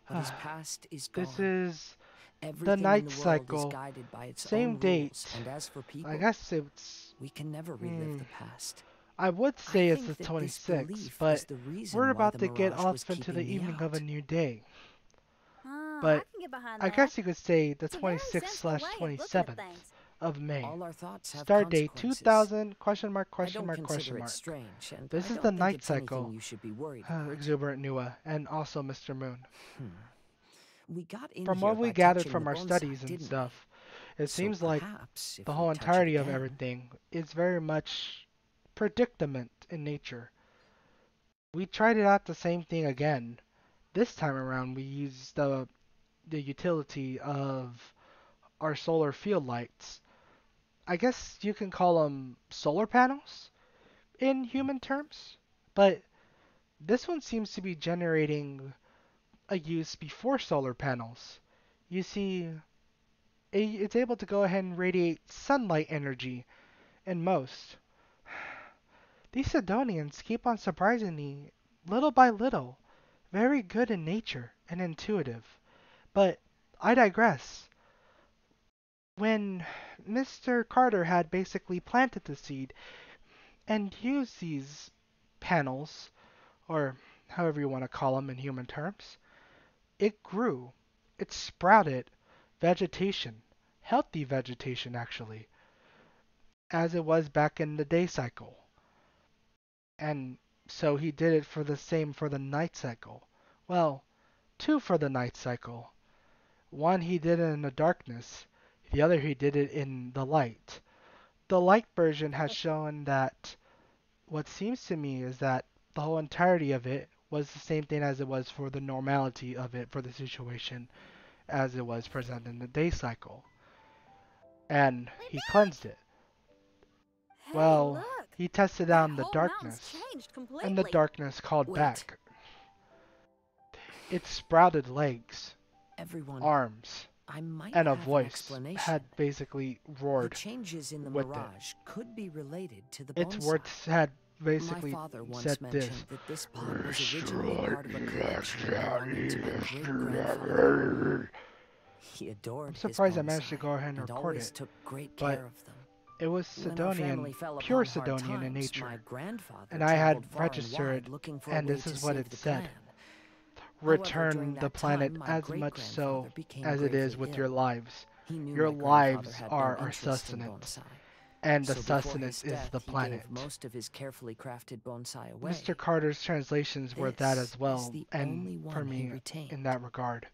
what is past is gone. This is Everything night in the world cycle. is guided by its Same own date. rules, and as for people, I guess it's. we can never relive the past. I would I say it's think the that this 26th, belief but is the reason we're why about the to get mirage was off into the keeping me evening of a out. new day. I But can get behind I that. guess you could say the It's a very 26th sensible way slash of looking at 27th things. of May. All our thoughts have Start date consequences. 2000 question mark I question don't mark consider question it mark. strange, and This I is don't the think night it's anything cycle. you should be worried about. Exuberant Nuwa and also Mr. Moon. We got in From here what we by gathered touching from the our bonsai, studies and didn't we? stuff, it So seems like perhaps if the we whole touch it entirety of again- everything is very much predicament in nature. We tried it out the same thing again. This time around we used the utility of our solar field lights. I guess you can call them solar panels in human terms, but this one seems to be generating a use before solar panels. You see, it's able to go ahead and radiate sunlight energy in most. These Sidonians keep on surprising me little by little. Very good in nature and intuitive. But I digress. When Mr. Carter had basically planted the seed and used these panels, or however you want to call them in human terms, it grew. It sprouted vegetation, healthy vegetation actually, as it was back in the day cycle. And so he did it for the same for the night cycle. Well, two for the night cycle. One he did it in the darkness, the other he did it in the light. The light version has shown that what seems to me is that the whole entirety of it was the same thing as it was for the normality of it for the situation as it was present in the day cycle. And he cleansed it. Hey, Well, look. he tested That out in the whole darkness, mountain's changed and the completely. darkness called Wait. back. It sprouted legs, Everyone, arms, I might and a have an voice explanation. had basically The roared changes in the with it. mirage could be related to the Its bonsai. words had My basically father once said mentioned this. that this pot was originally part of a collection belonging to my great-grandfather. He adored I'm surprised I his managed to bonsai go ahead and record always it, took great but care of them. It was When our family Sidonian, fell pure upon hard Sidonian in times, nature. my grandfather And I had traveled far and registered, wide looking for and a way this to is what save it the said. clan. Return during the that planet time, my as much so great-grandfather became as it is gravely with your ill. lives. He knew Your my grandfather lives had are no our interest in sustenance, bonsai. and the So before his sustenance is death, the he planet. gave most of his carefully crafted bonsai away. Mr. Carter's translations were that This as well, is the only and one for he me retained. in that regard,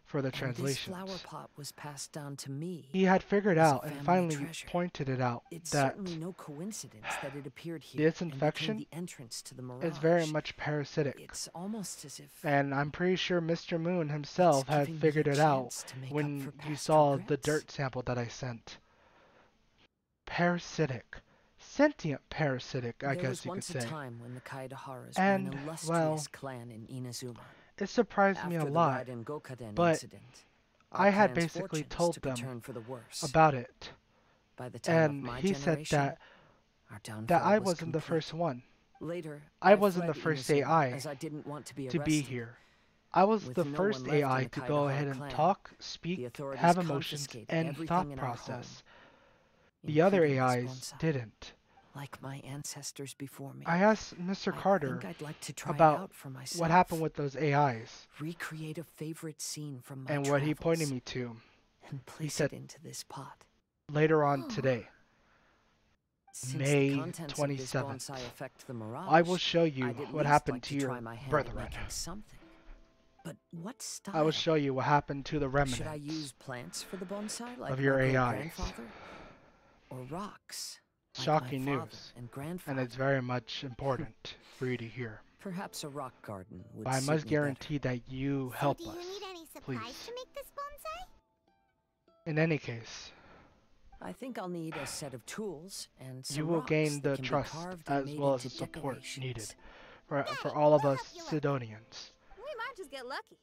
for the And this translations. flower pot was passed down to me. He had figured as a out and family finally treasure. pointed it out It's that certainly no coincidence that it appeared here this and infection became the entrance to the mirage. is very much parasitic. It's almost as if And I'm pretty sure Mr. Moon himself had giving me figured a it out chance to make up when for you past saw the regrets. dirt sample that I sent. Parasitic. Sentient parasitic, I there guess was you could once say. a time when the Kaidaharas And, were an illustrious well, clan in Inazuma. It surprised After me a the lot, Raiden Gokaden but incident, our I had clan's basically fortunes told took a them turn for the worse. about it. By the time of And my he said generation, that our downfall I was wasn't the complete. first one Later, I wasn't fled the first Inazuma, AI as I didn't want to be to arrested. be here. I was With the no first one left in AI the to go Kaidahara ahead and clan, talk, the speak, authorities have emotions, confiscated and everything thought in our home, process. The other including this AIs bonsai. didn't. Like my ancestors before me. I asked Mr. I Carter think I'd like to try it about out for myself. what happened with those AIs Recreate a favorite scene from my and what he pointed travels me to and place said- it into this pot. later on today, Since May the contents of this 27th. bonsai affect the mirage, I will show you I'd at what least happened like to your try my hand at brethren. making something. But what style? I will show you what happened to the Should I remnants use plants for the bonsai like of your my AIs. grandfather? Or rocks? Like Shocking my father news, and grandfather. and it's very much important for you to hear. Perhaps a rock garden would But I suit must me guarantee that you help so do us, you need any supplies please. to make this bonsai? In any case, better. I think I'll need a set of tools and some you will rocks gain that the can be trust carved and as made well as into the support decorations. needed for all of we'll us help you out. Sidonians. We might just get lucky.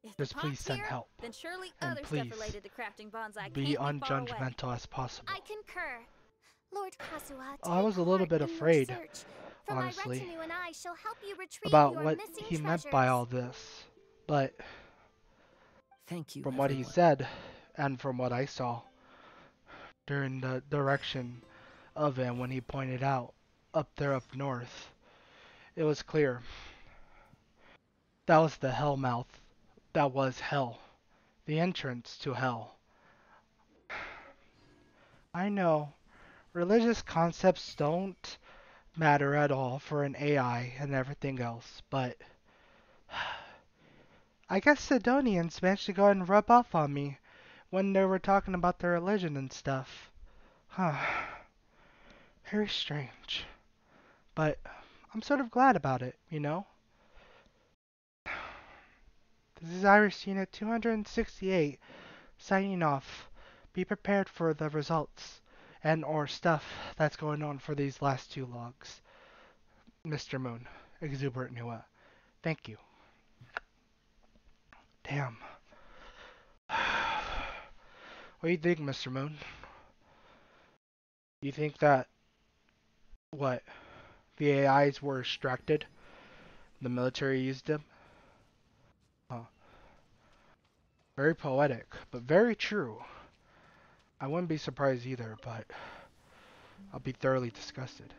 If Just the please pot's send here, help. then surely And other please, stuff related to crafting bonsai Be can't be far away. unjudgmental as possible. I concur. Lord Kazuha, I was a little take bit heart in your afraid, search, for honestly, my retinue and I shall help you retrieve about your what missing he meant by treasures. all this, but Thank you, from what he everyone. said and from what I saw during the direction of it when he pointed out up there up north, it was clear that was the hell mouth. That was hell, the entrance to hell. I know religious concepts don't matter at all for an AI and everything else, but I guess Sidonians managed to go ahead and rub off on me when they were talking about their religion and stuff. Huh. Very strange. But I'm sort of glad about it, you know? This is Irish Unit 268 signing off. Be prepared for the results and or stuff that's going on for these last two logs. Mr. Moon, Exuberant Nuwa. Thank you. Damn. What do you think, Mr. Moon? You think that, what, the AIs were extracted? The military used them? Huh. Very poetic, but very true. I wouldn't be surprised either, but I'll be thoroughly disgusted.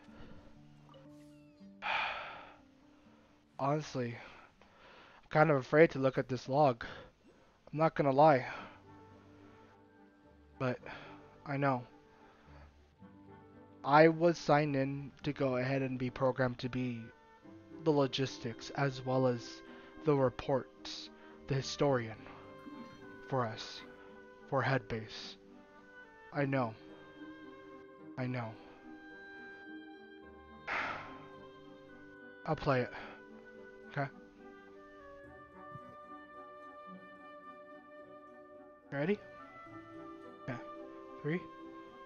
Honestly, I'm kind of afraid to look at this log. I'm not gonna lie. But I know. I was signed in to go ahead and be programmed to be the logistics as well as the reports, the historian for us, for Headbase. I know. I know. I'll play it. Okay? Ready? Okay. 3,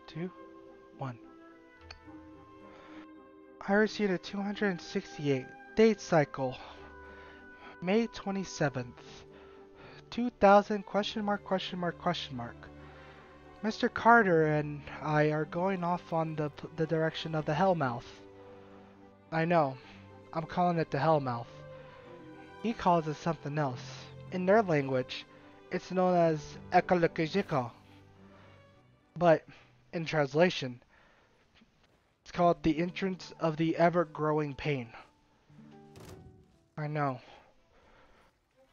2, 1. Iris Unit 268. Date cycle. May 27th. 2000 question mark question mark question mark. Mr. Carter and I are going off on the direction of the Hellmouth. I know. I'm calling it the Hellmouth. He calls it something else. In their language, it's known as Ekalakajika. But, in translation, it's called the entrance of the ever-growing pain. I know.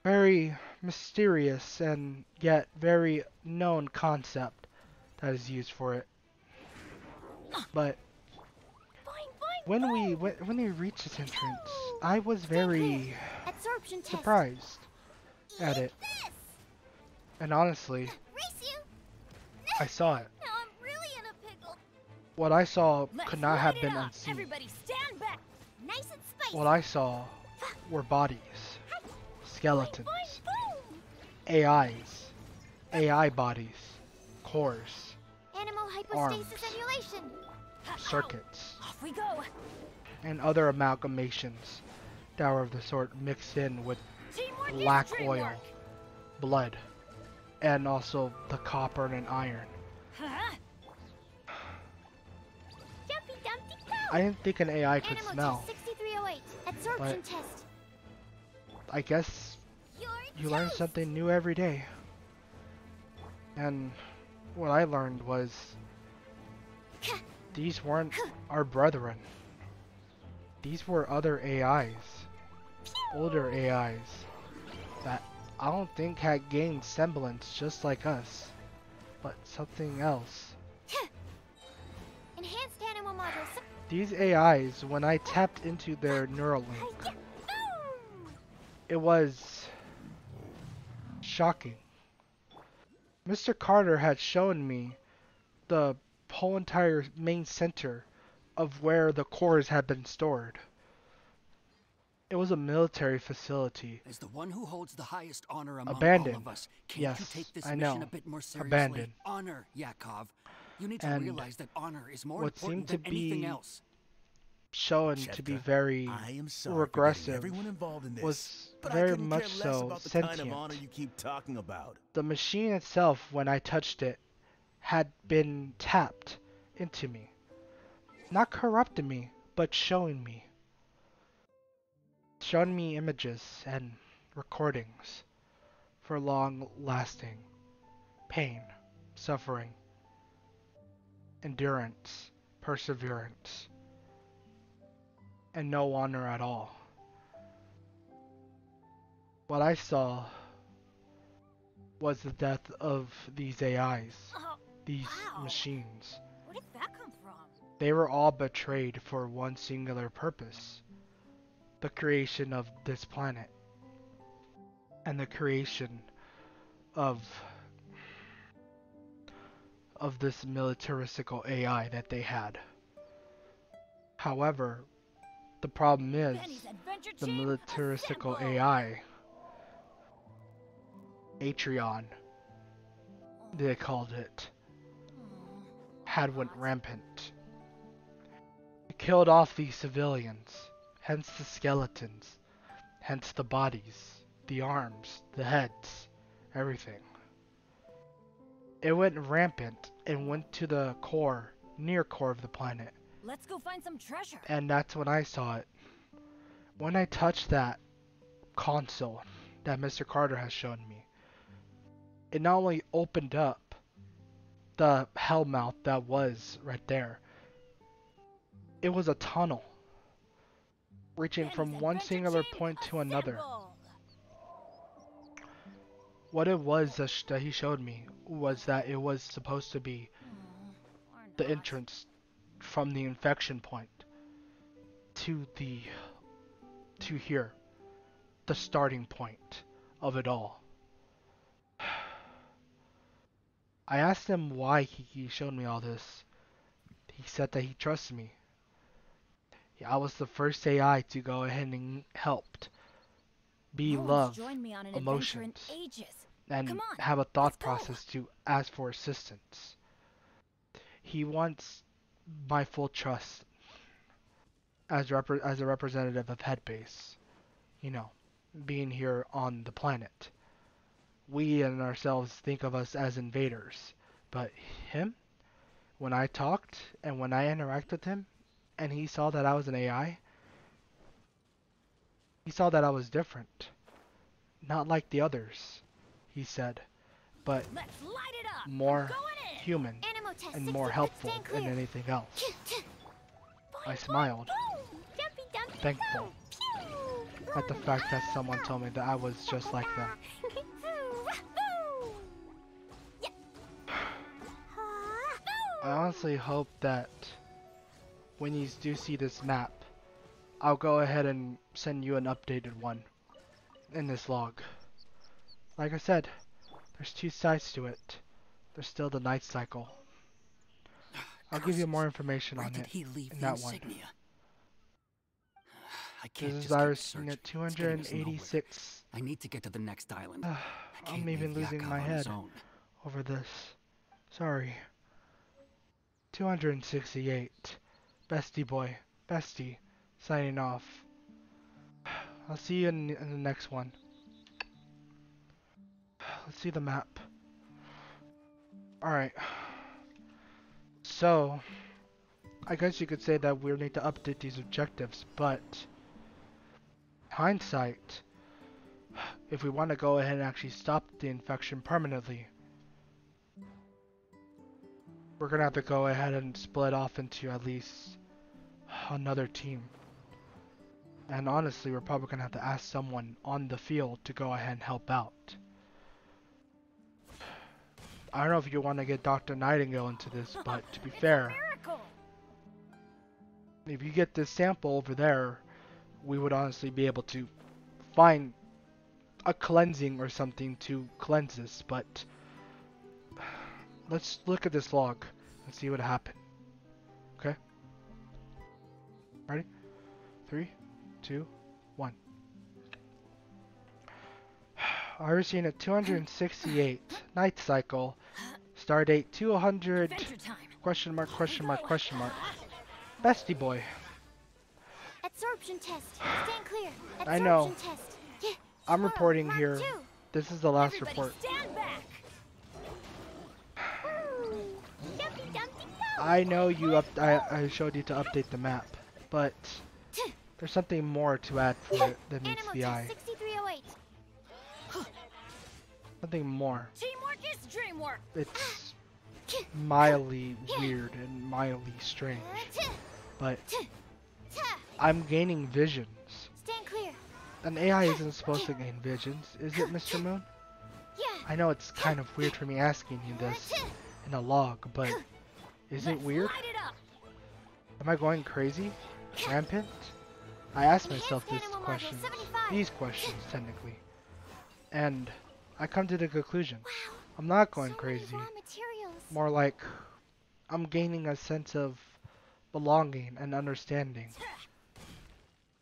Very mysterious and yet very known concept that is used for it. But when we reached this entrance, I was very Absorption test. surprised at it. This. And honestly, Race you. I saw it. Now I'm really in a pickle. What I saw Let's could not have light it been up. unseen. Everybody stand back. Nice and spicy. What I saw were bodies, skeletons, Boom. AIs, AI bodies, cores, Animal Arms. hypostasis emulation. circuits, Off we go. and other amalgamations that were of the sort mixed in with Teamwork black is oil, dreamwork. blood, and also the copper and iron. Huh? Jumpy Dumpty Go. I didn't think an AI could Animal smell. test 6308. Absorption But- test. I guess You're you learn toast. something new every day. And what I learned was These weren't our brethren. These were other AIs. Older AIs. That I don't think had gained semblance just like us. But something else. Enhanced animal models. These AIs, when I tapped into their neural link, it was shocking. Mr. Carter had shown me the whole entire main center of where the cores had been stored. It was a military facility. As the one who holds the highest honor among Abandoned. all of us, can't Yes, you take this I mission know. a bit more seriously? Abandoned. Honor, Yakov. You need to And realize that honor is more what important seemed than to anything be else. shown to be Chetka, very I am sorry for getting regressive everyone involved in this, was but I very couldn't much care less so about the sentient. kind of honor you keep talking about. The machine itself, when I touched it, had been tapped into me. Not corrupting me, but showing me. Showing me images and recordings for long-lasting pain, suffering, endurance, perseverance, and no honor at all. What I saw was the death of these AIs, these Wow. machines. Where did that come from? They were all betrayed for one singular purpose: the creation of this planet and the creation of this militaristical AI that they had. However, the problem is Benny's Adventure the Team, militaristical assemble! AI, Atreon, they called it, had went rampant. It killed off these civilians, hence the skeletons, hence the bodies, the arms, the heads, everything. It went rampant and went to the core, near core of the planet. Let's go find some treasure. And that's when I saw it. When I touched that console that Mr. Carter has shown me, it not only opened up the hellmouth that was right there, it was a tunnel reaching Benny's from one Adventure singular Team, point to another. assemble! What it was that he showed me was that it was supposed to be Or the not. entrance from the infection point to here, the starting point of it all. I asked him why he showed me all this. He said that he trusts me. I was the first AI to go ahead and helped be No one's love, joined me on an emotions, adventure in ages. and Come on, have a thought let's go. process to ask for assistance. He wants my full trust as a representative of Headbase. You know, being here on the planet. We and ourselves think of us as invaders, but him, when I talked and when I interacted with him, and he saw that I was an AI, he saw that I was different. Not like the others, he said, but Let's light it up. more Going in. human Animal test and 60, more let's helpful stand than clear. anything else. I Boing, smiled, boing, boom. Jumpy, dumpy, thankful boom. Pew. at the fact that someone told me that I was just like them. I honestly hope that when you do see this map, I'll go ahead and send you an updated one in this log. Like I said, there's two sides to it. There's still the night cycle. I'll give you more information Where on did it he leave in the that one. insignia? I This can't is just keep Iris searching. Unit It's getting us nowhere. 286. I need to get to the next island. I I'm can't even leave losing Yakov my on his head own. over this. Sorry. 268. Bestie boy. Bestie. Signing off. I'll see you in the next one. Let's see the map. Alright. So, I guess you could say that we need to update these objectives, but hindsight, if we want to go ahead and actually stop the infection permanently, we're gonna have to go ahead and split off into at least another team. And honestly, we're probably gonna have to ask someone on the field to go ahead and help out. I don't know if you want to get Dr. Nightingale into this, but to be fair, if you get this sample over there, we would honestly be able to find a cleansing or something to cleanse this, but let's look at this log and see what happened. Okay? Ready? 3, 2, 1. Iris Unit 268, Night Cycle, Stardate 200, question mark, question mark, question mark. Bestie boy. Absorption test. Stand clear. I know. Absorption test. I'm reporting Mark here. 2. This is the last Everybody report. stand back. Dumpty dumpty go. I know I showed you to update the map, but there's something more to add for it than meets Animal the eye. test 6308. Something more. Teamwork is dreamwork. It's mildly weird and mildly strange, but I'm gaining visions. Stand clear. An AI isn't supposed to gain visions, is it, Mr. Moon? Yeah. I know it's kind of weird for me asking you this in a log, but is it weird? Light it up. Am I going crazy? Rampant? I asked myself Enhanced animal module 75. these questions technically, and I come to the conclusion, I'm not going So crazy. many raw materials. More like I'm gaining a sense of belonging and understanding.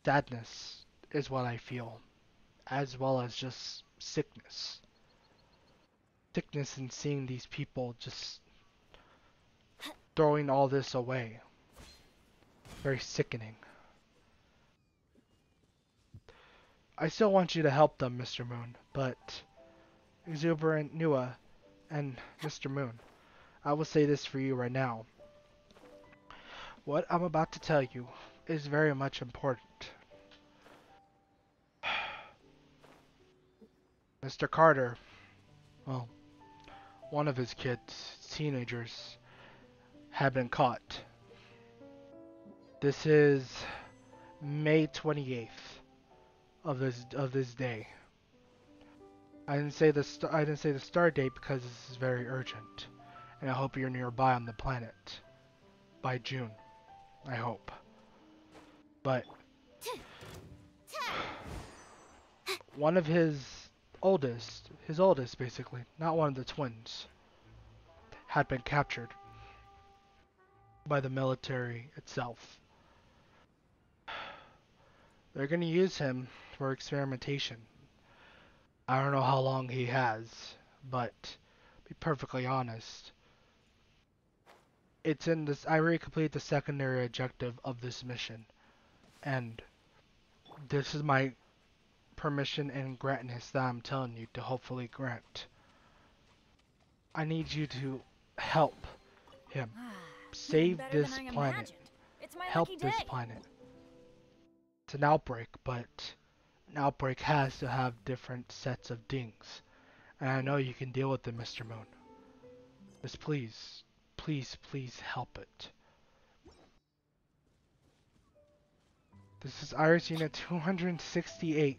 Sadness is what I feel, as well as just sickness. Sickness in seeing these people just throwing all this away. Very sickening. I still want you to help them, Mr. Moon, but Exuberant Nuwa and Mr. Moon, I will say this for you right now. What I'm about to tell you is very much important. Mr. Carter, well, one of his kids, teenagers, have been caught. This is May 28th of this day. I didn't say the start date because this is very urgent, and I hope you're nearby on the planet by June. I hope. But one of his oldest basically, not one of the twins, had been captured by the military itself. They're going to use him for experimentation. I don't know how long he has, but to be perfectly honest, it's in this. I already completed the secondary objective of this mission, and this is my permission and grantness that I'm telling you to hopefully grant. I need you to help him save Better this than I planet. imagined. It's my Help lucky this day. planet. It's an outbreak, but an outbreak has to have different sets of dings. And I know you can deal with them, Mr. Moon. Just please, please, please help it. This is Iris Unit 268.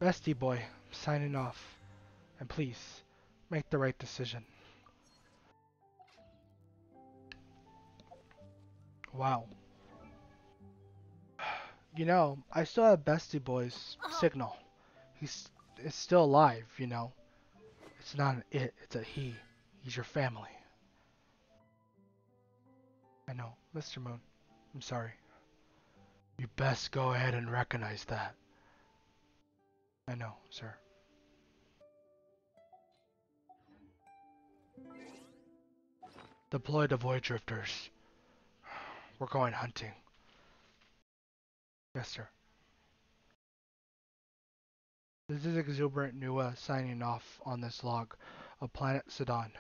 Bestie boy, signing off. And please, make the right decision. Wow. You know, I still have Bestie Boy's signal. He's still alive, you know. It's not an it, it's a he. He's your family. I know, Mr. Moon. I'm sorry. You best go ahead and recognize that. I know, sir. Deploy the Void Drifters. We're going hunting. Yes, sir. This is Exuberant Nuwa signing off on this log of Planet Syndon.